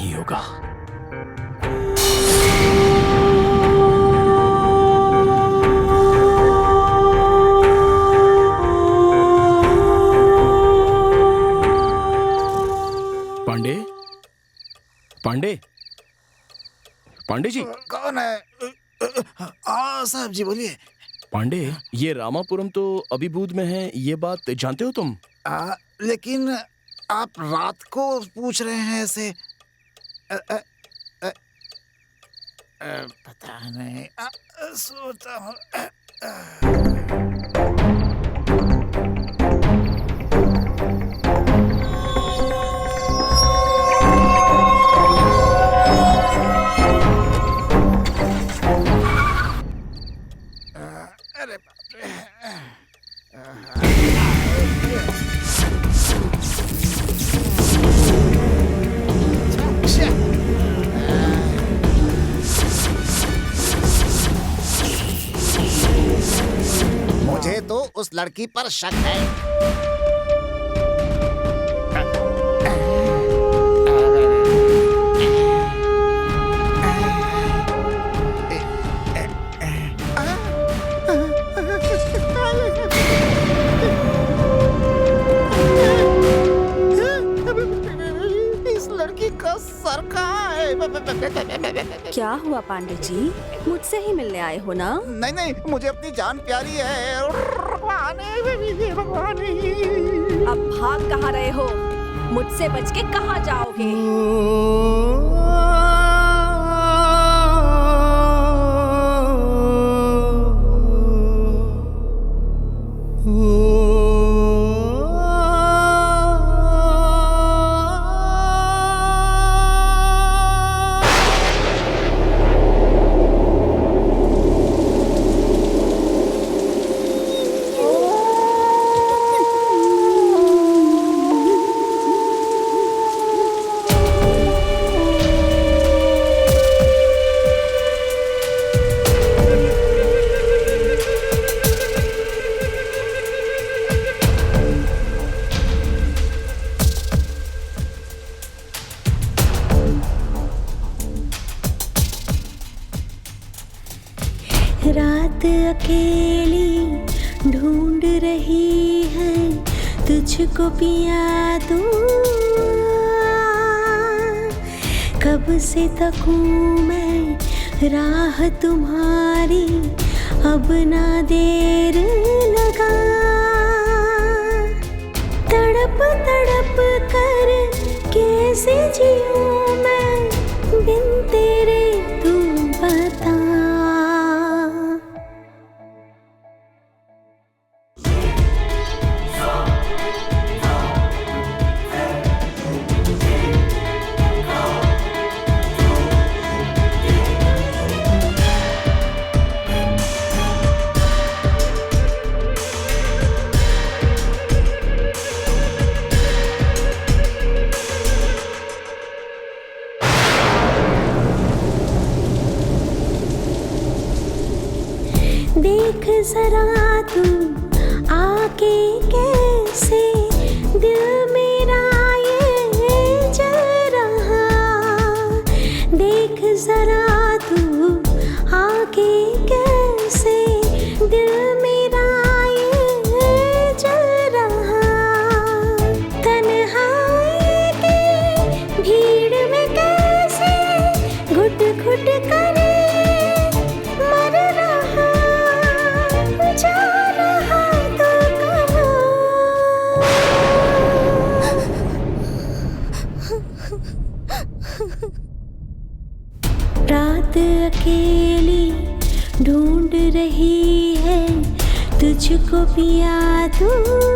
S2: नहीं होगा। पांडे, पांडे, पांडे जी।
S1: कौन है? हाँ साहब जी बोलिए।
S2: पांडे, ये रामापुरम तो अभिभूत में है, ये बात जानते हो तुम?
S1: लेकिन आप रात को पूछ रहे हैं ऐसे। पता नहीं, सोचता हूँ। अरे बाप रे। मुझे तो उस लड़की पर शक है। इस लड़की का सर कहाँ है?
S3: क्या हुआ पांडे जी, मुझसे ही मिलने आए हो ना?
S1: नहीं नहीं, मुझे अपनी जान प्यारी है।
S3: अब भाग कहाँ रहे हो? मुझसे बच के कहाँ जाओगे?
S6: रात अकेली ढूंढ रही है तुझको पिया दूं। कब से तकूं मैं राह तुम्हारी, अब ना देर लगा। तड़प तड़प कर कैसे जीऊं मैं बिन तेरे, तू बता। देख जरा तू आके कैसे दिल मेरा ये जल रहा। देख जरा तू आके कैसे दिल मेरा ये जल रहा। तन्हाई की भीड़ में कैसे घुट घुट करे मर रहा। जा रहा तो कहाँ। रात अकेली ढूंढ रही है तुझको पिया दूं।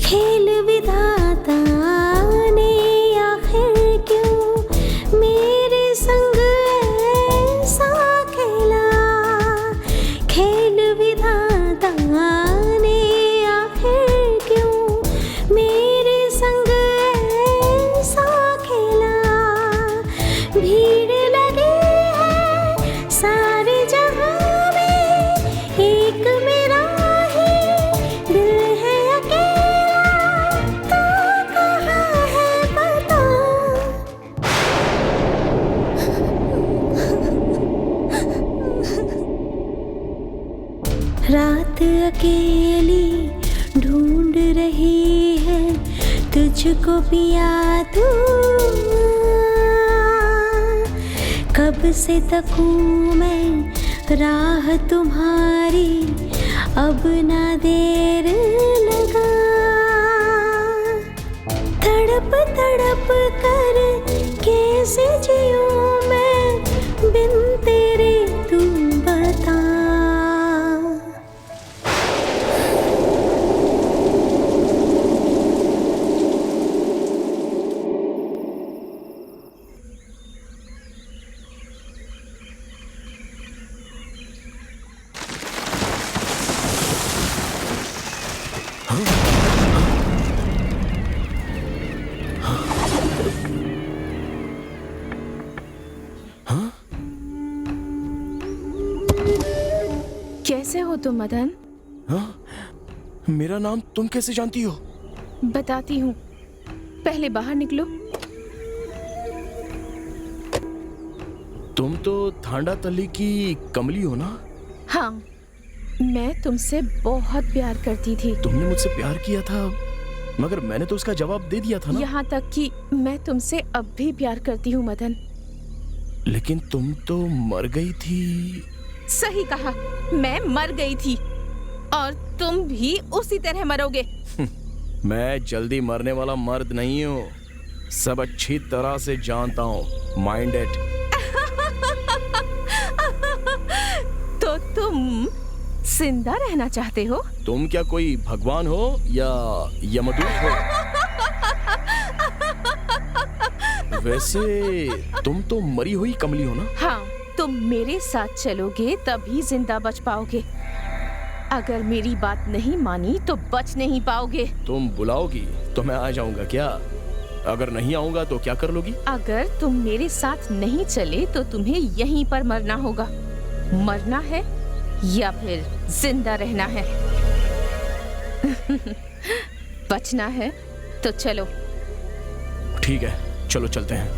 S6: खेल विधाता तुझको पिया दूं। कब से तकूं मैं राह तुम्हारी, अब ना देर लगा। तड़प तड़प कर कैसे जियूं मैं बिन तेरे, तू बता।
S4: कैसे हो तुम मदन?
S2: हाँ? मेरा नाम तुम कैसे जानती हो?
S4: बताती हूँ, पहले बाहर निकलो।
S2: तुम तो थांडा तल्ली की कमली हो ना?
S4: हाँ, मैं तुमसे बहुत प्यार करती थी।
S2: तुमने मुझसे प्यार किया था, मगर मैंने तो उसका जवाब दे दिया था ना।
S4: यहाँ तक कि मैं तुमसे अब भी प्यार करती हूँ मदन।
S2: लेकिन तुम तो मर गई थी।
S4: सही कहा, मैं मर गई थी और तुम भी उसी तरह मरोगे।
S2: मैं जल्दी मरने वाला मर्द नहीं हूँ, सब अच्छी तरह से जानता हूँ। Mind it.
S4: तो तुम जिंदा रहना चाहते हो?
S2: तुम क्या कोई भगवान हो या यमदूत हो? वैसे तुम तो मरी हुई कमली हो ना?
S4: हाँ, तुम मेरे साथ चलोगे तभी जिंदा बच पाओगे। अगर मेरी बात नहीं मानी तो बच नहीं पाओगे।
S2: तुम बुलाओगी तो मैं आ जाऊंगा क्या? अगर नहीं आऊंगा तो क्या कर लोगी?
S4: अगर तुम मेरे साथ नहीं चले तो तुम्हें यहीं पर मरना होगा। मरना है या फिर जिंदा रहना है? बचना है तो चलो।
S2: ठीक है, चलो चलते हैं।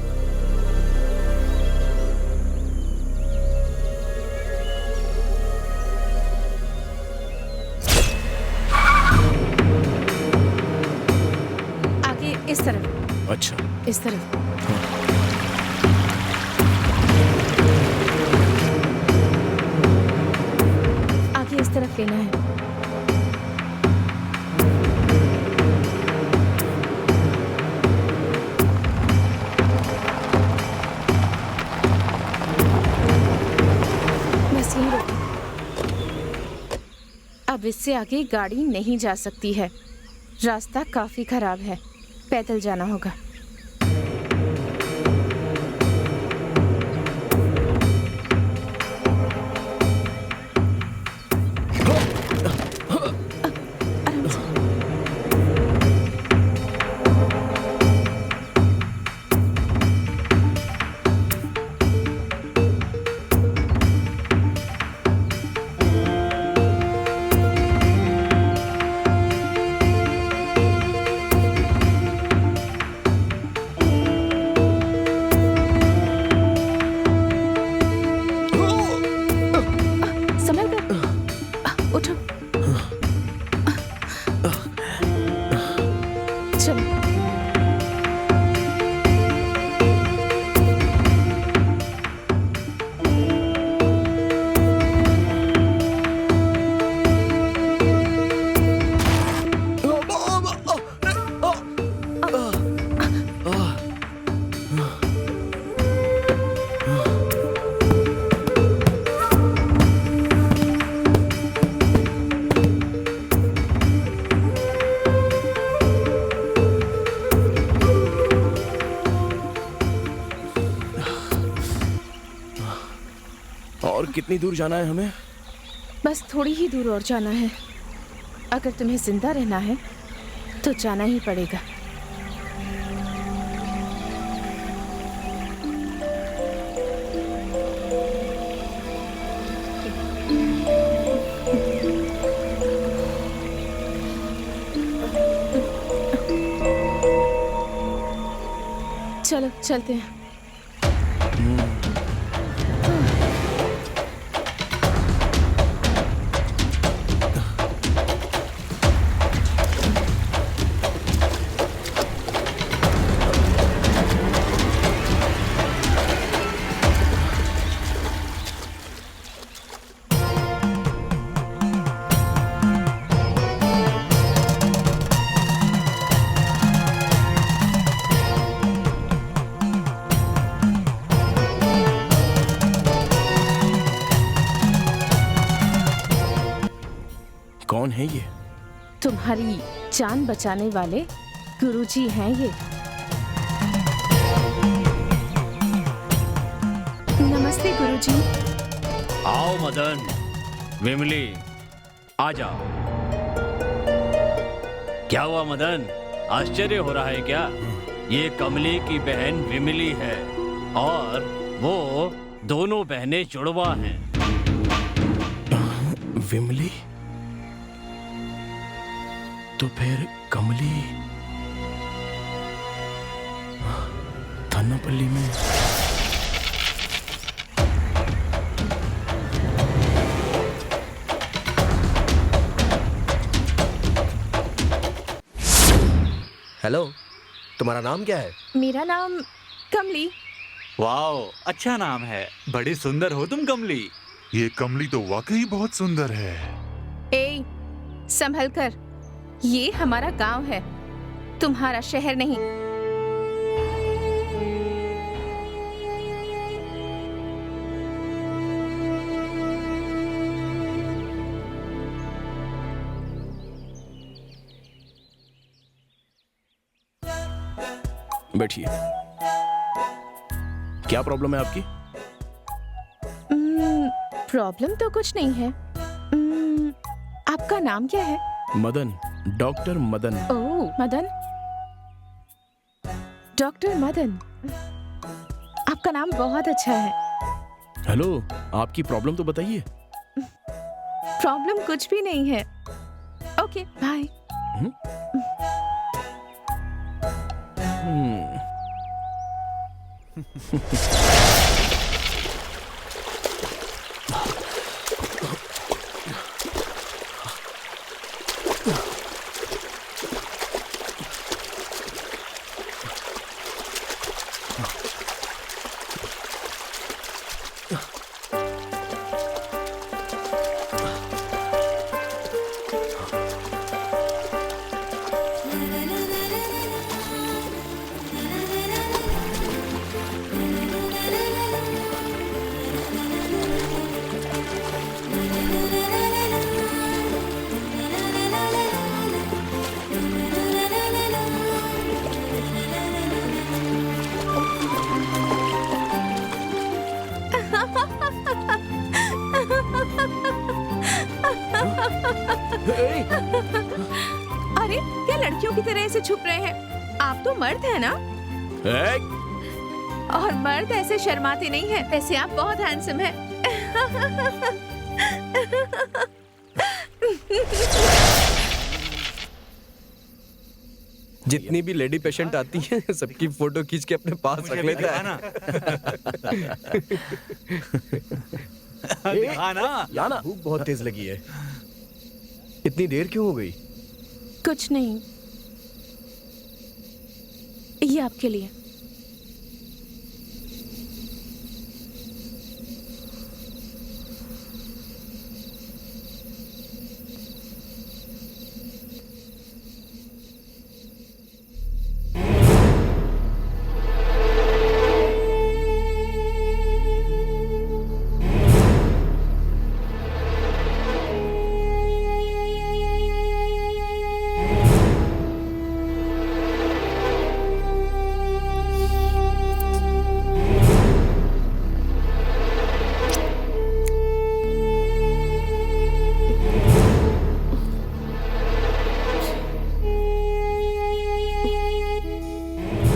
S4: आगे इस तरफ।
S2: अच्छा,
S4: इस तरफ। आगे इस तरफ लेना है। बस यहीं रोको। अब इससे आगे गाड़ी नहीं जा सकती है, रास्ता काफी खराब है, पैदल जाना होगा। उठो। चलो।
S2: और कितनी दूर जाना है हमें?
S4: बस थोड़ी ही दूर और जाना है। अगर तुम्हें जिंदा रहना है तो जाना ही पड़ेगा। चलो चलते हैं।
S2: हैं ये?
S4: तुम्हारी जान बचाने वाले गुरुजी हैं ये। नमस्ते गुरुजी।
S8: आओ मदन, विमली, आ जाओ। क्या हुआ मदन, आश्चर्य हो रहा है क्या? ये कमली की बहन विमली है और वो दोनों बहनें जुड़वा हैं।
S2: विमली? तो फिर कमली थन्नापल्ली में।
S5: हेलो, तुम्हारा नाम क्या है?
S4: मेरा नाम कमली।
S7: वाओ, अच्छा नाम है। बड़ी सुंदर हो तुम कमली।
S9: ये कमली तो वाकई बहुत सुंदर है।
S4: ए, संभल कर। ये हमारा गांव है, तुम्हारा शहर नहीं।
S2: बैठिए। क्या प्रॉब्लम है आपकी?
S4: प्रॉब्लम तो कुछ नहीं है। आपका नाम क्या है?
S2: मदन, डॉक्टर मदन।
S4: ओह, मदन। डॉक्टर मदन, आपका नाम बहुत अच्छा है।
S2: हेलो, आपकी प्रॉब्लम तो बताइए।
S4: प्रॉब्लम कुछ भी नहीं है। Okay, bye. अरे, क्या लड़कियों की तरह ऐसे छुप रहे हैं? आप तो मर्द हैं ना? और मर्द ऐसे शर्माते नहीं हैं। वैसे आप बहुत हैंडसम हैं।
S5: जितनी भी लेडी पेशेंट आती हैं, सबकी फोटो खींच के अपने पास रख लेता है ना।
S2: याना,
S5: भूख बहुत तेज लगी है। इतनी देर क्यों हो गई?
S4: कुछ नहीं, ये आपके लिए।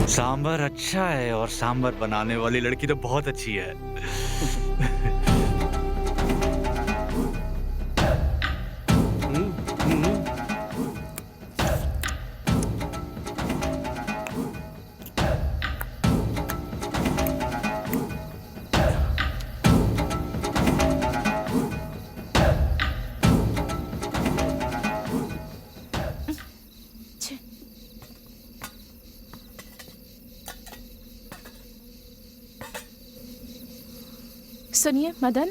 S7: सांबर अच्छा है और सांबर बनाने वाली लड़की तो बहुत अच्छी है।
S4: सुनिए मदन,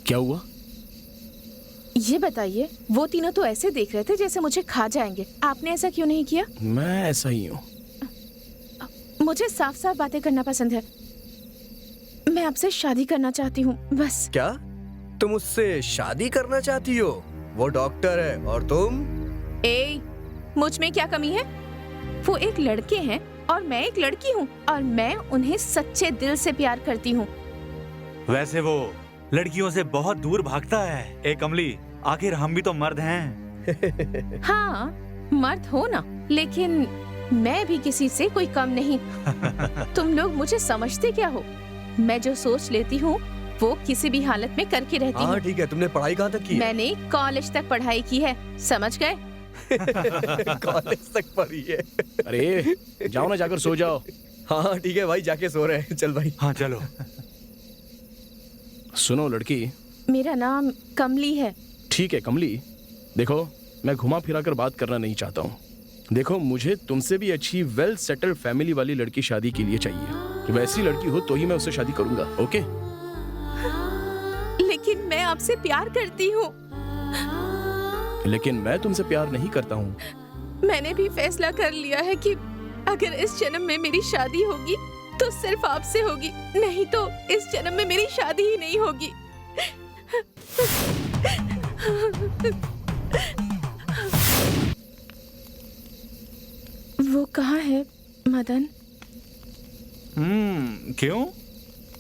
S2: क्या हुआ?
S4: ये बताइए, वो तीनों तो ऐसे देख रहे थे जैसे मुझे खा जाएंगे। आपने ऐसा क्यों नहीं किया?
S2: मैं ऐसा ही हूँ।
S4: मुझे साफ साफ बातें करना पसंद है। मैं आपसे शादी करना चाहती हूँ, बस।
S5: क्या तुम उससे शादी करना चाहती हो? वो डॉक्टर है और तुम?
S4: ए, मुझ में क्या कमी है? वो एक लड़के हैं और मैं एक लड़की हूँ और मैं उन्हें सच्चे दिल से प्यार करती हूँ।
S7: वैसे वो लड़कियों से बहुत दूर भागता है। ए कमली, आखिर हम भी तो मर्द हैं।
S4: हाँ, मर्द हो ना, लेकिन मैं भी किसी से कोई कम नहीं। तुम लोग मुझे समझते क्या हो? मैं जो सोच लेती हूँ वो किसी भी हालत में करके रहती
S5: हाँ
S4: हूँ।
S5: ठीक है, तुमने पढ़ाई कहाँ तक की है?
S4: मैंने कॉलेज तक पढ़ाई की है, समझ गए?
S5: कॉलेज तक पढ़ी है।
S2: अरे जाओ ना, जाकर सो जाओ।
S5: हाँ ठीक है भाई, जाके सो रहे हैं। चल भाई।
S7: हाँ चलो।
S2: सुनो लड़की,
S4: मेरा नाम कमली है।
S2: ठीक है कमली, देखो मैं घुमा फिरा कर बात करना नहीं चाहता हूँ। देखो मुझे तुमसे भी अच्छी वेल सेटल्ड फैमिली वाली लड़की शादी के लिए चाहिए। वैसी लड़की हो तो ही मैं उससे शादी करूंगा। ओके?
S4: लेकिन मैं आपसे प्यार करती हूँ।
S2: लेकिन मैं तुमसे प्यार नहीं करता हूँ।
S4: मैंने भी फैसला कर लिया है कि अगर इस जन्म में मेरी शादी होगी तो सिर्फ आपसे होगी, नहीं तो इस जन्म में मेरी शादी ही नहीं होगी। वो कहाँ है मदन?
S7: क्यों?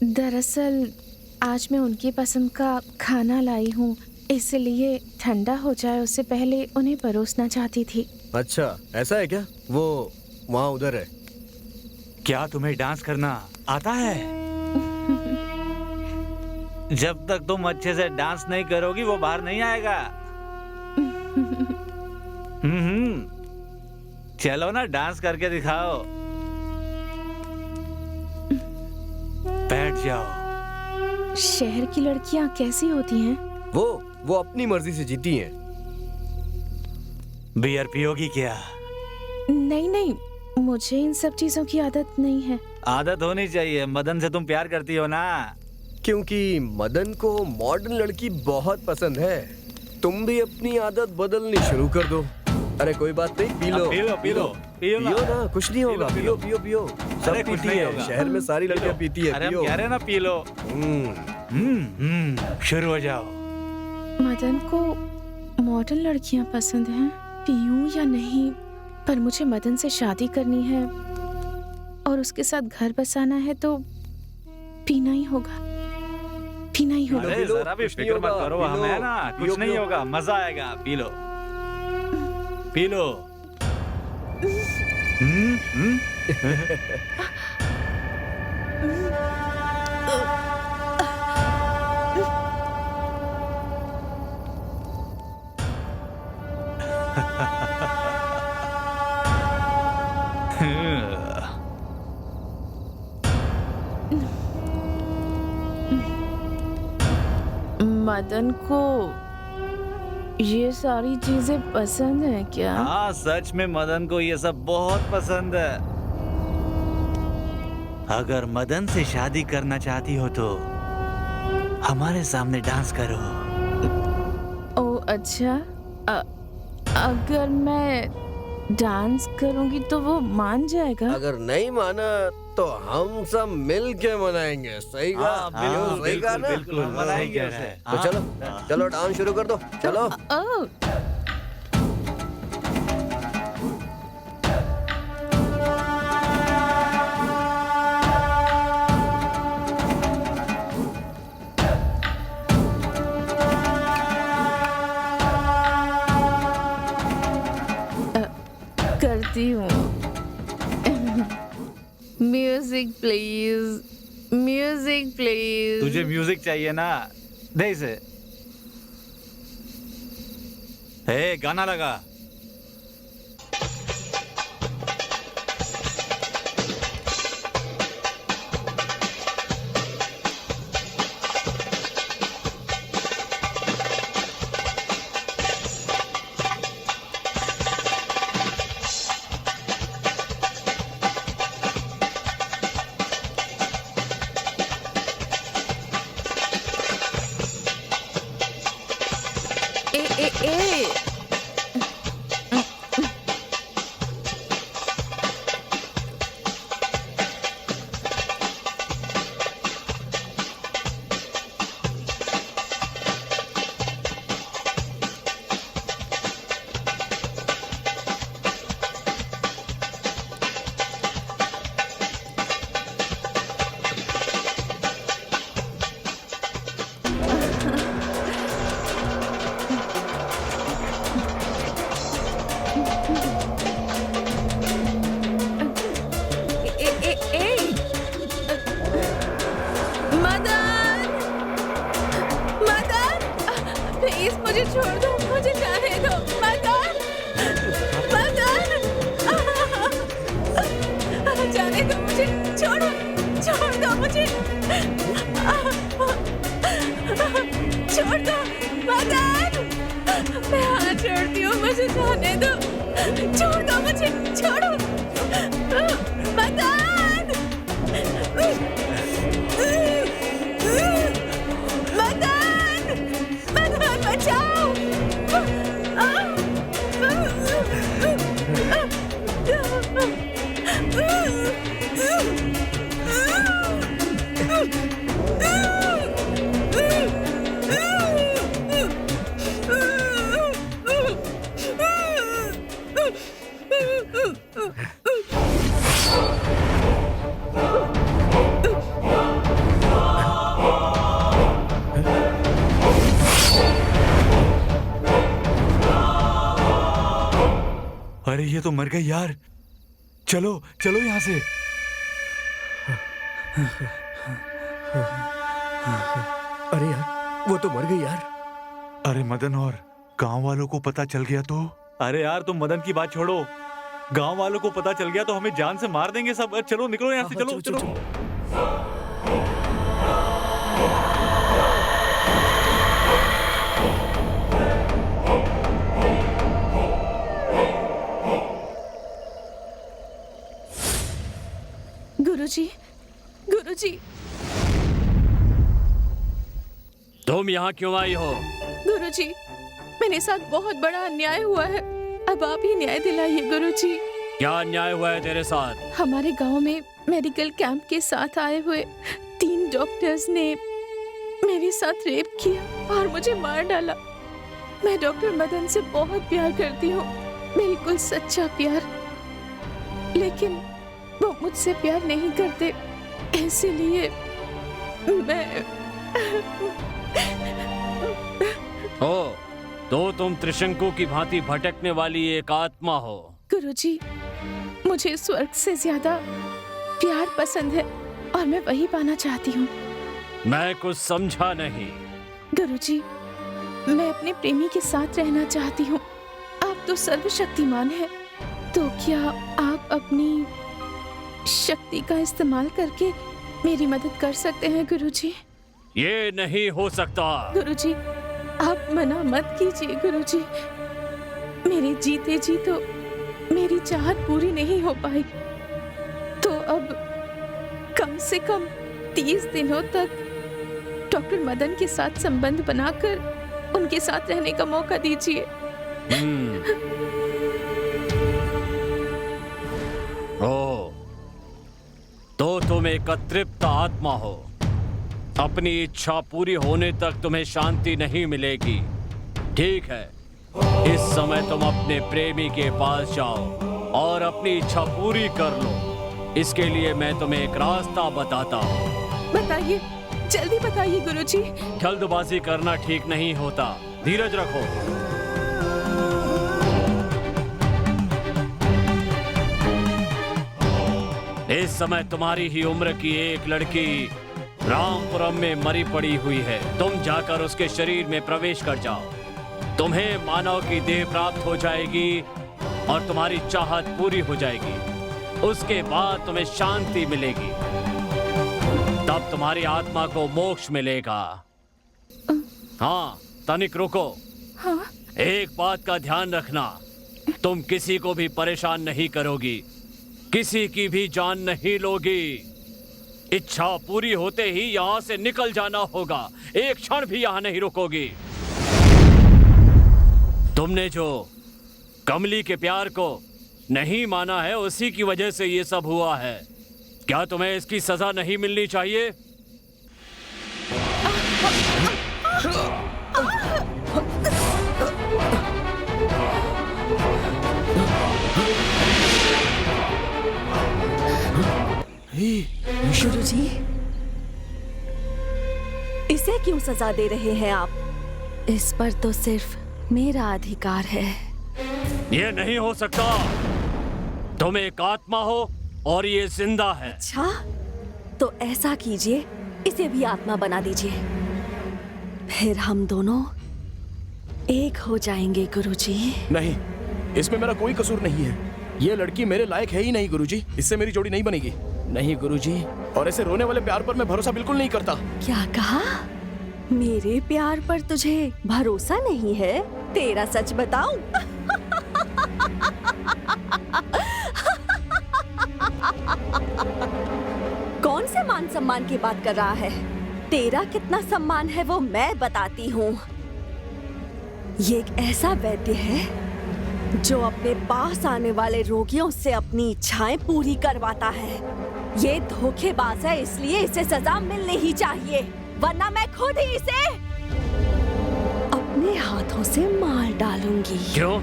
S4: दरअसल आज मैं उनकी पसंद का खाना लाई हूँ, इसलिए ठंडा हो जाए उससे पहले उन्हें परोसना चाहती थी।
S5: अच्छा ऐसा है क्या? वो वहाँ उधर है।
S7: क्या तुम्हें डांस करना आता है? जब तक तुम अच्छे से डांस नहीं करोगी वो बाहर नहीं आएगा। चलो ना, डांस करके दिखाओ। बैठ जाओ।
S4: शहर की लड़कियाँ कैसी होती हैं?
S5: वो अपनी मर्जी से जीती हैं।
S7: बियर पियोगी क्या?
S4: नहीं नहीं, मुझे इन सब चीजों की आदत नहीं है।
S7: आदत होनी चाहिए। मदन से तुम प्यार करती हो ना?
S5: क्योंकि मदन को मॉडर्न लड़की बहुत पसंद है। तुम भी अपनी आदत बदलनी शुरू कर दो। अरे कोई बात नहीं, P low.
S7: P low P low
S5: पियो ना, कुछ नहीं होगा। पियो पियो पियो। सब
S7: अरे कुछ
S5: पीती
S7: नहीं
S5: है,
S7: होगा।
S5: शहर में सारी लड़कियां पीती है।
S7: अरे हम
S5: पियो।
S7: कह रहे हैं ना, पी लो। शुरू हो जाओ।
S4: मदन को मॉडर्न लड़कियां पसंद हैं। पीऊं या नहीं, पर मुझे मदन से शादी करनी है और उसके साथ घर बसाना है तो पीना ही होगा, पीना ही होगा।
S7: अरे जरा भी फिक्र मत करो, हम है ना, कुछ नहीं होगा, मजा आएगा। P low P low.
S4: Madan को ये सारी चीजें पसंद है क्या?
S7: हाँ सच में मदन को ये सब बहुत पसंद है। अगर मदन से शादी करना चाहती हो तो हमारे सामने डांस करो।
S4: ओ अच्छा, अगर मैं डांस करूंगी तो वो मान जाएगा?
S5: अगर नहीं माना तो हम सब मिल के मनाएंगे। सही कहा? सही कहा ना?
S7: बिल्कुल मनाएंगे उसे।
S5: तो चलो चलो डांस शुरू कर दो। चलो।
S4: ओ करती हूँ। Music please, music please.
S7: तुझे म्यूजिक चाहिए ना, दे इसे। हे गाना लगा।
S4: छोड़ो, छोड़ दो मुझे, छोड़ दो मदन, मैं हाथ जोड़ती हूँ, मुझे जाने दो, छोड़ दो मुझे, छोड़ो मदन, मदन, मदन बचाओ।
S7: अरे ये तो मर गई यार, चलो चलो यहाँ से।
S5: अरे यार, वो तो मर गई यार।
S9: अरे मदन, और गांव वालों को पता चल गया तो?
S7: अरे यार तुम मदन की बात छोड़ो, गांव वालों को पता चल गया तो हमें जान से मार देंगे सब। चलो निकलो यहाँ से, चलो चलो,
S4: गुरुजी, गुरुजी,
S8: तुम यहाँ क्यों आई हो?
S4: गुरुजी, मेरे साथ बहुत बड़ा अन्याय हुआ है, अब आप ही न्याय दिलाइए गुरुजी।
S8: क्या अन्याय हुआ है तेरे साथ?
S4: हमारे गांव में मेडिकल कैंप के साथ आए हुए 3 डॉक्टर्स ने मेरे साथ रेप किया और मुझे मार डाला। मैं डॉक्टर मदन से बहुत प्यार करती हूँ, बिल्कुल सच्चा प्यार, लेकिन वो मुझसे प्यार नहीं करते, इसीलिए मैं
S8: ओ, तो तुम त्रिशंकु की भांति भटकने वाली एक आत्मा हो।
S4: गुरुजी, मुझे स्वर्ग से ज्यादा प्यार पसंद है और मैं वही पाना चाहती हूँ।
S8: मैं कुछ समझा नहीं।
S4: गुरुजी, मैं अपने प्रेमी के साथ रहना चाहती हूँ। आप तो सर्वशक्तिमान हैं, तो क्या आप अपनी शक्ति का इस्तेमाल करके मेरी मदद कर सकते हैं गुरुजी?
S8: ये नहीं हो सकता।
S4: गुरुजी, आप मना मत कीजिए गुरुजी। मेरे जीते जी तो मेरी चाहत पूरी नहीं हो पाई, तो अब कम से कम 30 दिनों तक डॉक्टर मदन के साथ संबंध बनाकर उनके साथ रहने का मौका दीजिए।
S8: ओ, तो तुम एक अतृप्त आत्मा हो। अपनी इच्छा पूरी होने तक तुम्हें शांति नहीं मिलेगी। ठीक है, इस समय तुम अपने प्रेमी के पास जाओ और अपनी इच्छा पूरी कर लो। इसके लिए मैं तुम्हें एक रास्ता बताता हूँ।
S4: बताइए, जल्दी बताइए गुरुजी।
S8: जल्दबाजी करना ठीक नहीं होता, धीरज रखो। इस समय तुम्हारी ही उम्र की एक लड़की रामपुरम में मरी पड़ी हुई है। तुम जाकर उसके शरीर में प्रवेश कर जाओ, तुम्हें मानव की देह प्राप्त हो जाएगी और तुम्हारी चाहत पूरी हो जाएगी। उसके बाद तुम्हें शांति मिलेगी, तब तुम्हारी आत्मा को मोक्ष मिलेगा। हाँ, तनिक रुको।
S4: हाँ?
S8: एक बात का ध्यान रखना, तुम किसी को भी परेशान नहीं करोगी, किसी की भी जान नहीं लोगी। इच्छा पूरी होते ही यहाँ से निकल जाना होगा, एक क्षण भी यहाँ नहीं रुकोगी। तुमने जो कमली के प्यार को नहीं माना है, उसी की वजह से ये सब हुआ है। क्या तुम्हें इसकी सजा नहीं मिलनी चाहिए?
S3: गुरुजी, इसे क्यों सजा दे रहे हैं आप? इस पर तो सिर्फ मेरा अधिकार है।
S8: ये नहीं हो सकता। तुम एक आत्मा हो और ये जिंदा है।
S3: अच्छा, तो ऐसा कीजिए, इसे भी आत्मा बना दीजिए, फिर हम दोनों एक हो जाएंगे गुरुजी।
S2: नहीं, इसमें मेरा कोई कसूर नहीं है। ये लड़की मेरे लायक है ही नहीं गुरुजी, इससे मेरी जोड़ी नहीं बनेगी। नहीं गुरुजी, और ऐसे रोने वाले प्यार पर मैं भरोसा बिल्कुल नहीं करता।
S3: क्या कहा? मेरे प्यार पर तुझे भरोसा नहीं है? तेरा सच बताऊं? कौन से मान सम्मान की बात कर रहा है? तेरा कितना सम्मान है वो मैं बताती हूँ। ये एक ऐसा वैद्य है जो अपने पास आने वाले रोगियों से अपनी इच्छाएं पूरी करवाता है। ये धोखेबाज है, इसलिए इसे सजा मिलनी ही चाहिए, वरना मैं खुद ही इसे अपने हाथों से मार डालूंगी।
S8: क्यों?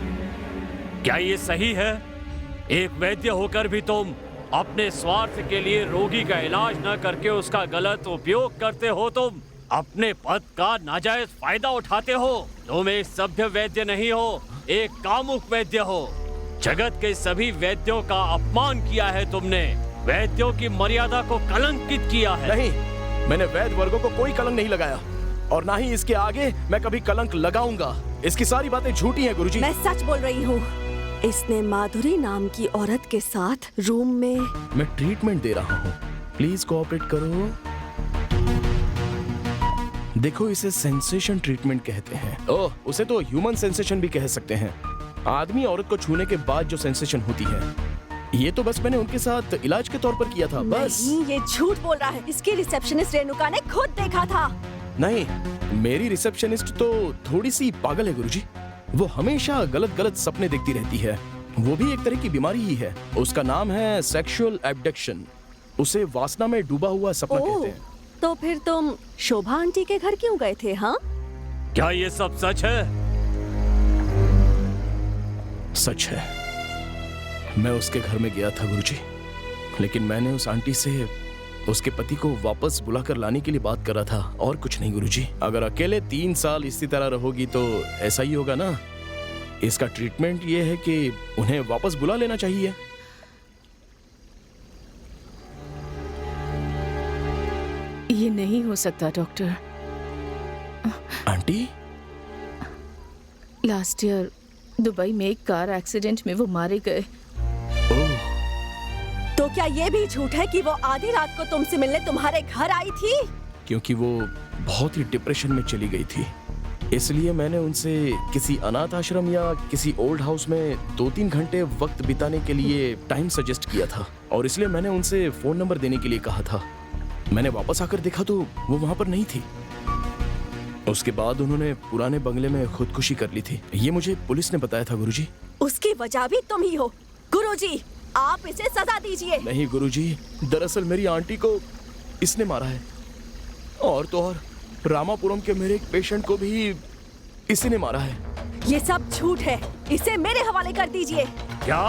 S8: क्या ये सही है? एक वैद्य होकर भी तुम अपने स्वार्थ के लिए रोगी का इलाज न करके उसका गलत उपयोग करते हो। तुम अपने पद का नाजायज फायदा उठाते हो। तुम एक सभ्य वैद्य नहीं हो, एक कामुक वैद्य हो। जगत के सभी वैद्यों का अपमान किया है तुमने, वैद्यों की मर्यादा को कलंकित किया है।
S2: नहीं, मैंने वैद्य वर्गों को कोई कलंक नहीं लगाया, और ना ही इसके आगे मैं कभी कलंक लगाऊंगा। इसकी सारी बातें झूठी हैं गुरुजी।
S3: मैं सच बोल रही हूँ। इसने माधुरी नाम की औरत के साथ रूम में।
S2: मैं ट्रीटमेंट दे रहा हूँ, प्लीज कोऑपरेट करो। देखो, इसे सेंसेशन ट्रीटमेंट कहते हैं। ओह, उसे तो ह्यूमन सेंसेशन भी कह सकते हैं। आदमी औरत को छूने के बाद जो सेंसेशन होती है, ये तो बस मैंने उनके साथ इलाज के तौर पर किया था, बस।
S3: नहीं, ये झूठ बोल रहा है। इसकी रिसेप्शनिस्ट रेणुका ने खुद देखा था।
S2: नहीं, मेरी रिसेप्शनिस्ट तो थोड़ी सी पागल है गुरुजी। वो हमेशा गलत गलत सपने देखती रहती है। वो भी एक तरह की बीमारी ही है। उसका नाम है सेक्सुअल एब्डक्शन। उसे वासना में डूबा हुआ सपना कहते हैं।
S3: तो फिर तुम शोभा आंटी के घर क्यों गए थे? हाँ,
S8: क्या ये सब सच है?
S2: सच है। मैं उसके घर में गया था गुरुजी, लेकिन मैंने उस आंटी से उसके पति को वापस बुलाकर लाने के लिए बात कर रहा था, और कुछ नहीं गुरुजी। अगर अकेले 3 साल इसी तरह रहोगी तो ऐसा ही होगा ना। इसका ट्रीटमेंट ये है कि उन्हें वापस बुला लेना चाहिए।
S4: ये नहीं हो सकता doctor.
S2: Aunty,
S4: last year Dubai में एक कार एक्सीडेंट में वो मारे गए।
S2: ओह,
S3: तो क्या ये भी झूठ है कि वो आधी रात को तुमसे मिलने तुम्हारे घर आई थी?
S2: क्योंकि वो बहुत ही डिप्रेशन में चली गई थी, इसलिए मैंने उनसे किसी अनाथ आश्रम या किसी ओल्ड हाउस में 2-3 घंटे वक्त बिताने के लिए टाइम सजेस्ट किया था, और इसलिए मैंने उनसे फोन नंबर देने के लिए कहा था। मैंने वापस आकर देखा तो वो वहां पर नहीं थी। उसके बाद उन्होंने पुराने बंगले में खुदकुशी कर ली थी। ये मुझे पुलिस ने बताया था गुरुजी।
S3: उसकी वजह भी तुम ही हो। गुरुजी, आप इसे सजा दीजिए।
S2: नहीं गुरुजी, दरअसल मेरी आंटी को इसने मारा है, और तो और रामापुरम के मेरे एक पेशेंट को भी इसी ने मारा है।
S3: ये सब झूठ है, इसे मेरे हवाले कर दीजिए।
S8: क्या?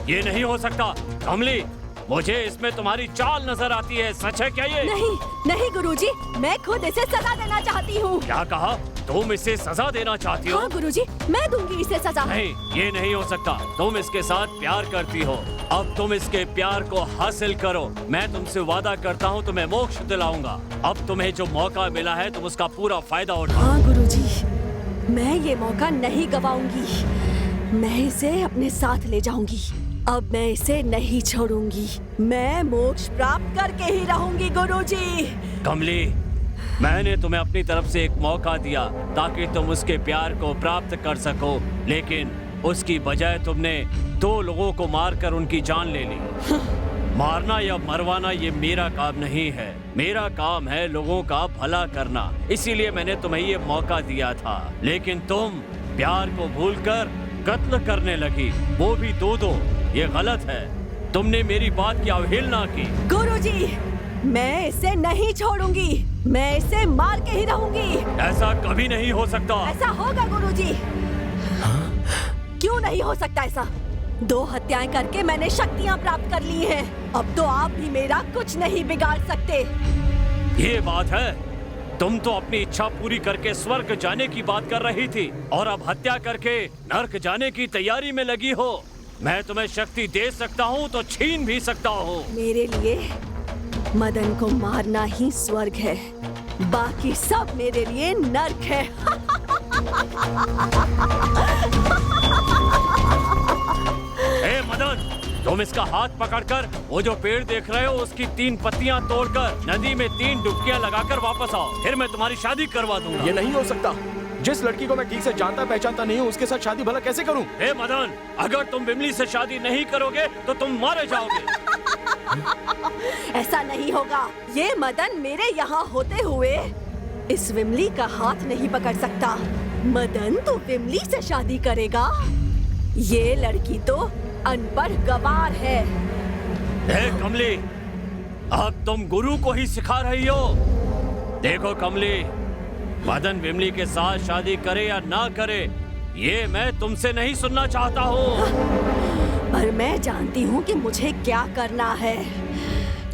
S8: ये नहीं हो सकता कमली, मुझे इसमें तुम्हारी चाल नजर आती है। सच है क्या ये?
S3: नहीं नहीं गुरुजी, मैं खुद इसे सजा देना चाहती हूँ।
S8: क्या कहा? तुम इसे सजा देना चाहती हो?
S3: हाँ गुरुजी, मैं दूंगी इसे सजा।
S8: नहीं, ये नहीं हो सकता। तुम इसके साथ प्यार करती हो, अब तुम इसके प्यार को हासिल करो। मैं तुमसे वादा करता हूँ तुम्हें मोक्ष दिलाऊंगा। अब तुम्हें जो मौका मिला है तुम उसका पूरा फायदा उठाओ।
S3: हाँ गुरुजी, मैं ये मौका नहीं गवाऊंगी। मैं इसे अपने साथ ले जाऊंगी। अब मैं इसे नहीं छोड़ूंगी। मैं मोक्ष प्राप्त करके ही रहूंगी गुरुजी।
S8: कमली, मैंने तुम्हें अपनी तरफ से एक मौका दिया ताकि तुम उसके प्यार को प्राप्त कर सको, लेकिन उसकी बजाय तुमने 2 लोगों को मारकर उनकी जान ले ली। मारना या मरवाना ये मेरा काम नहीं है। मेरा काम है लोगों का भला करना, इसीलिए मैंने तुम्हें ये मौका दिया था। लेकिन तुम प्यार को भूलकर कत्ल करने लगी, वो भी 2-2। ये गलत है। तुमने मेरी बात की अवहेलना की।
S3: गुरुजी, मैं इसे नहीं छोड़ूंगी। मैं इसे मार के ही रहूंगी।
S8: ऐसा कभी नहीं हो सकता।
S3: ऐसा होगा गुरुजी। क्यों नहीं हो सकता ऐसा? 2 हत्याएं करके मैंने शक्तियां प्राप्त कर ली हैं। अब तो आप भी मेरा कुछ नहीं बिगाड़ सकते।
S8: ये बात है? तुम तो अपनी इच्छा पूरी करके स्वर्ग जाने की बात कर रही थी, और अब हत्या करके नर्क जाने की तैयारी में लगी हो। मैं तुम्हें शक्ति दे सकता हूँ तो छीन भी सकता हूँ।
S3: मेरे लिए मदन को मारना ही स्वर्ग है, बाकी सब मेरे लिए नर्क है।
S8: ए मदन! मदन, तुम इसका हाथ पकड़कर वो जो पेड़ देख रहे हो उसकी 3 पत्तियां तोड़कर नदी में 3 डुबकियां लगाकर वापस आओ, फिर मैं तुम्हारी शादी करवा दूंगा।
S2: ये नहीं हो सकता। जिस लड़की को मैं ठीक से जानता पहचानता नहीं हूँ उसके साथ शादी भला कैसे करूँ?
S8: हे मदन, अगर तुम विमली से शादी नहीं करोगे तो तुम मारे जाओगे।
S10: ऐसा नहीं होगा। ये मदन मेरे यहाँ होते हुए इस विमली का हाथ नहीं पकड़ सकता। मदन तो विमली से शादी करेगा। ये लड़की तो अनपढ़ गवार है।
S8: हे कमली, अब तुम गुरु को ही सिखा रही हो। देखो कमली, मदन विमली के साथ शादी करे या ना करे, ये मैं तुमसे नहीं सुनना चाहता हूँ।
S10: पर मैं जानती हूँ कि मुझे क्या करना है।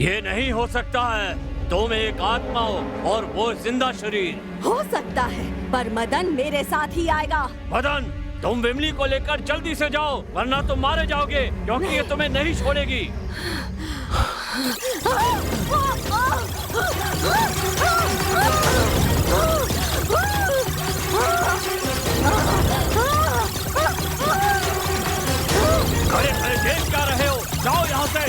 S8: ये नहीं हो सकता है। तुम एक आत्मा हो और वो जिंदा शरीर।
S10: हो सकता है, पर मदन मेरे साथ ही आएगा।
S8: मदन, तुम विमली को लेकर जल्दी से जाओ, वरना तुम मारे जाओगे, क्योंकि ये तुम्हें नहीं छोड़ेगी। खड़े खड़े देख क्या रहे हो? जाओ यहाँ से।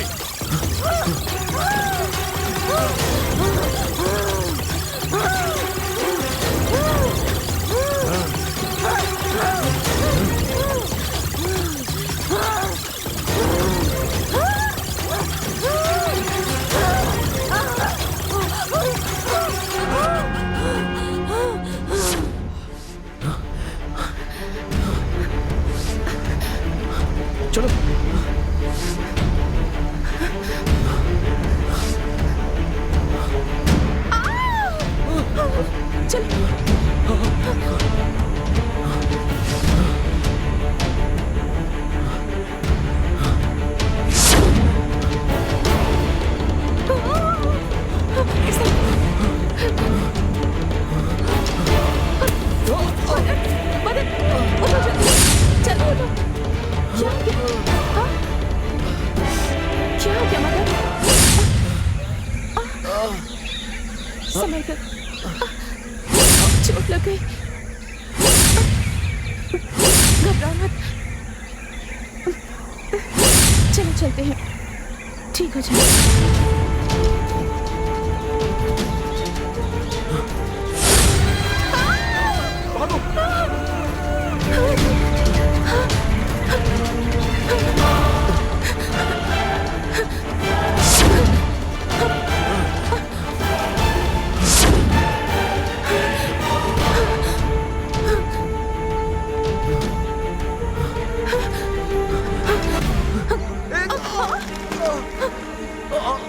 S2: चलो।
S4: समय कर, चोट लग गई। घबराओ मत, चलो चलते हैं, ठीक हो जाए।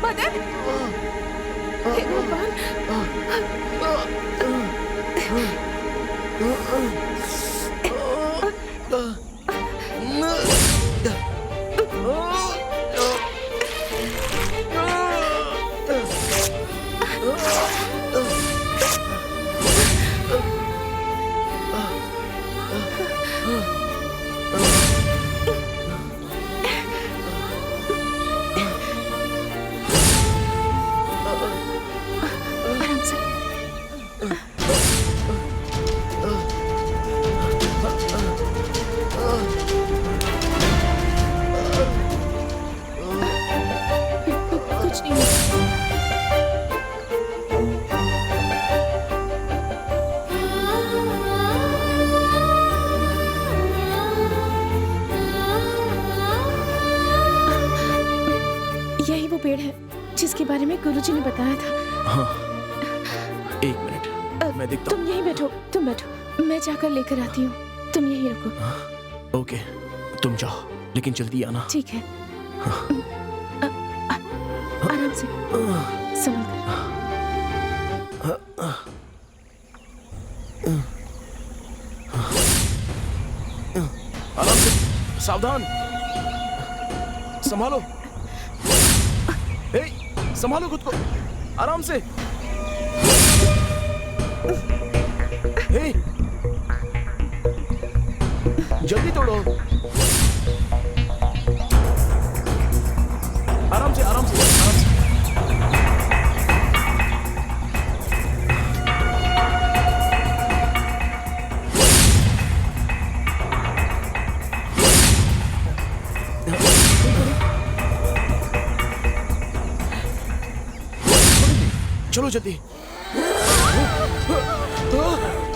S4: मदन, हे भगवान, यही वो पेड़ है जिसके बारे में गुरुजी ने बताया था।
S2: हाँ, 1 मिनट, मैं देखता
S4: तुम यहीं बैठो, तुम बैठो, मैं जाकर लेकर आती हूँ, तुम यहीं रुको।
S2: ओके, तुम जाओ, लेकिन जल्दी आना।
S4: ठीक है। आराम से, संभल कर।
S2: आराम से, सावधान, संभालो। हे, संभालो खुद को, आराम से। हे, जल्दी तोड़ो। आराम से, आराम से, आराम से। चलो जल्दी।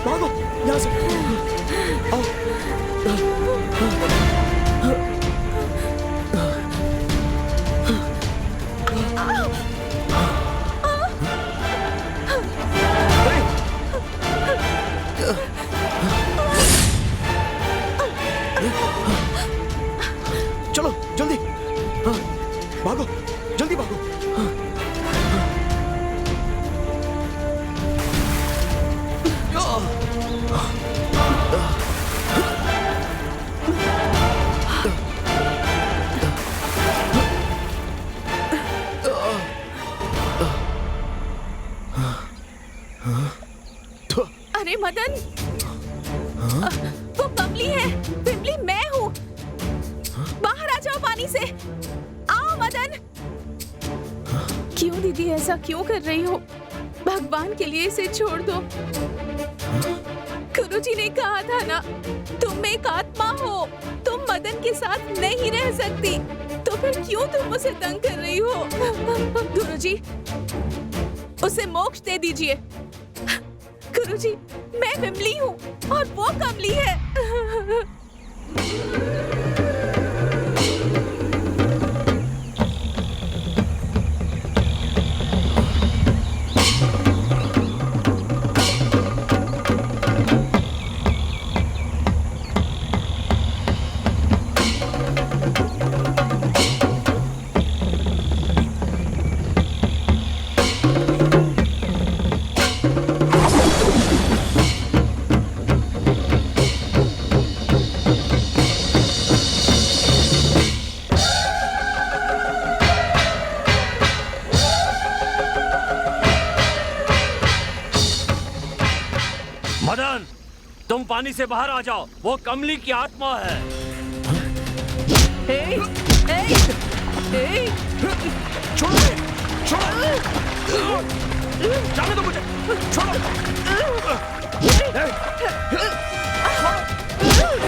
S2: भागो यहाँ से। आओ। चलो जल्दी। हाँ, भागो जल्दी भागो।
S4: अरे मदन, वो कमली है। विमली मैं हूँ। बाहर आ जाओ पानी से। आओ मदन। क्यों दीदी ऐसा क्यों कर रही हो? भगवान के लिए इसे छोड़ दो। गुरुजी ने कहा था ना, तुम एक आत्मा हो, तुम मदन के साथ नहीं रह सकती, तो फिर क्यों तुम उसे तंग कर रही हो? गुरुजी, उसे मोक्ष दे दीजिए। गुरुजी, मैं विमली हूँ और वो कमली है।
S8: मदन, तुम पानी से बाहर आ जाओ, वो कमली की आत्मा है।
S2: छोड़ो जाने दो मुझे। छोड़ो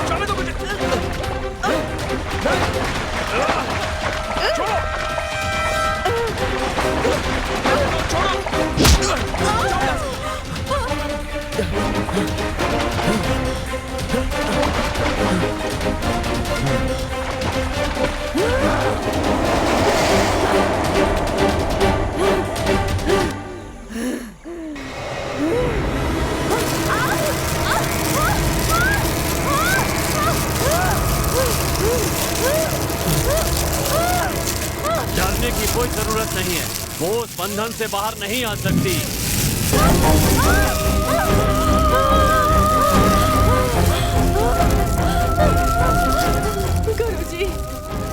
S2: जाने दो मुझे। छोड़ो
S8: डरने की कोई जरूरत नहीं है, वो उस बंधन से बाहर नहीं आ सकती।
S10: गुरुजी,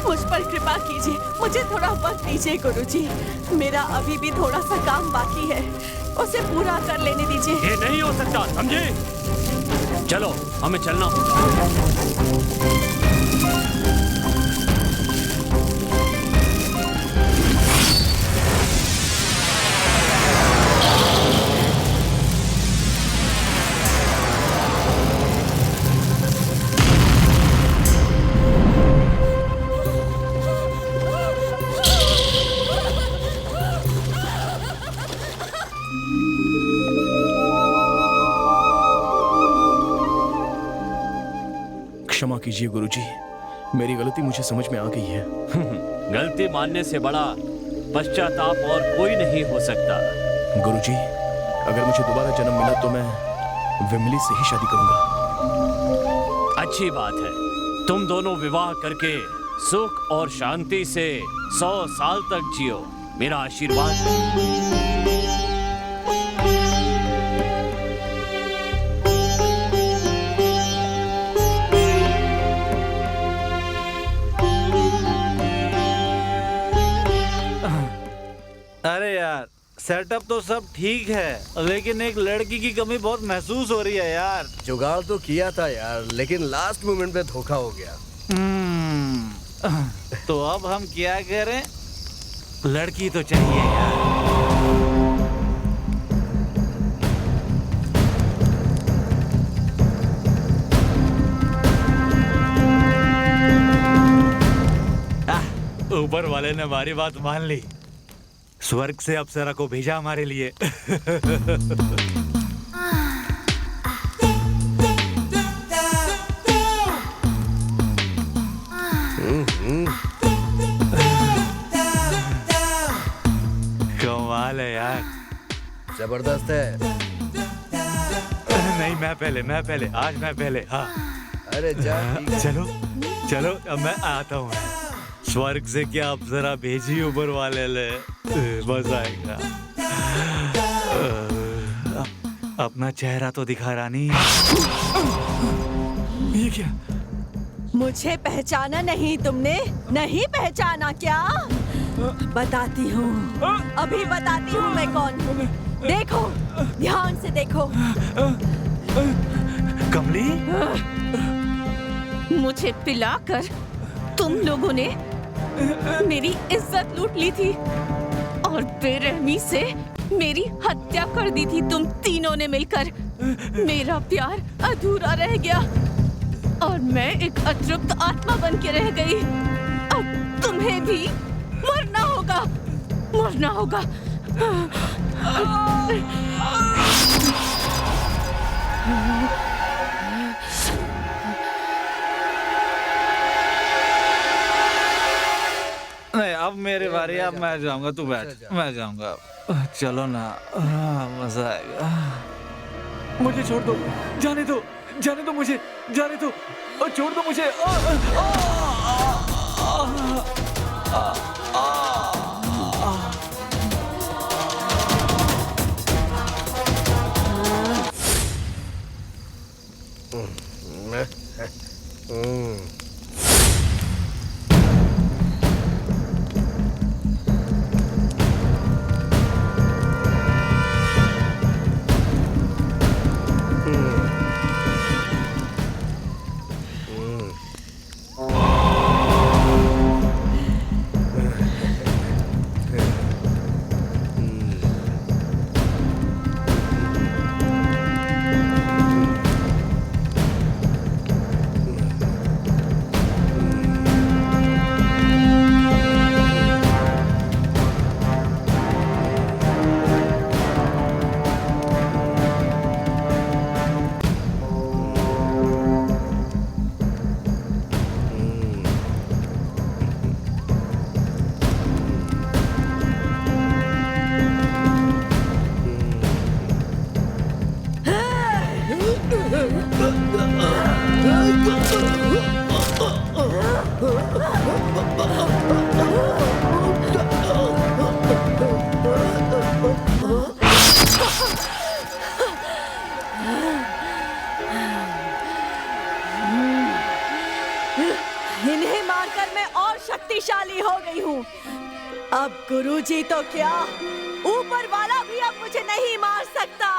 S10: मुझ पर कृपा कीजिए, मुझे थोड़ा वक्त दीजिए गुरुजी। मेरा अभी भी थोड़ा सा काम बाकी है, उसे पूरा कर लेने दीजिए।
S8: ये नहीं हो सकता, समझे? चलो, हमें चलना होगा।
S2: क्षमा कीजिए गुरुजी, मेरी गलती मुझे समझ में आ गई है।
S8: गलती मानने से बड़ा पश्चाताप और कोई नहीं हो सकता।
S2: गुरुजी, अगर मुझे दोबारा जन्म मिला तो मैं विमली से ही शादी करूंगा।
S8: अच्छी बात है, तुम दोनों विवाह करके सुख और शांति से 100 साल तक जियो, मेरा आशीर्वाद है।
S7: अरे यार, सेटअप तो सब ठीक है, लेकिन एक लड़की की कमी बहुत महसूस हो रही है यार।
S5: जुगाड़ तो किया था यार, लेकिन लास्ट मोमेंट पे धोखा हो गया।
S7: तो अब हम क्या करें? लड़की तो चाहिए यार। ऊपर वाले ने हमारी बात मान ली। स्वर्ग से अप्सरा को भेजा हमारे लिए। कमाल है यार।
S5: जबरदस्त है।
S7: नहीं मैं पहले, आज मैं पहले। हाँ
S5: अरे जा ठीक है।
S7: चलो चलो अब मैं आता हूँ। स्वर्ग से क्या अप्सरा भेजी ऊपर वाले ले, मजा आएगा। अपना चेहरा तो दिखा रानी। ये क्या?
S10: मुझे पहचाना नहीं तुमने? नहीं पहचाना क्या? बताती हूँ, अभी बताती हूँ मैं कौन हूँ। देखो, ध्यान से देखो।
S7: कमली,
S4: मुझे पिलाकर तुम लोगों ने मेरी इज्जत लूट ली थी और बेरहमी से मेरी हत्या कर दी थी तुम तीनों ने मिलकर। मेरा प्यार अधूरा रह गया और मैं एक अतृप्त आत्मा बन के रह गई। अब तुम्हें भी मरना होगा, मरना होगा।
S7: नहीं अब मेरे बारे, अब मैं जाऊंगा। तू बैठ, मैं जाऊंगा। चलो ना, मजा आएगा। मुझे छोड़ दो, जाने दो, जाने दो मुझे, जाने दो, छोड़ दो मुझे।
S10: इन्हें मारकर मैं और शक्तिशाली हो गई हूँ। अब गुरुजी तो क्या, ऊपर वाला भी अब मुझे नहीं मार सकता।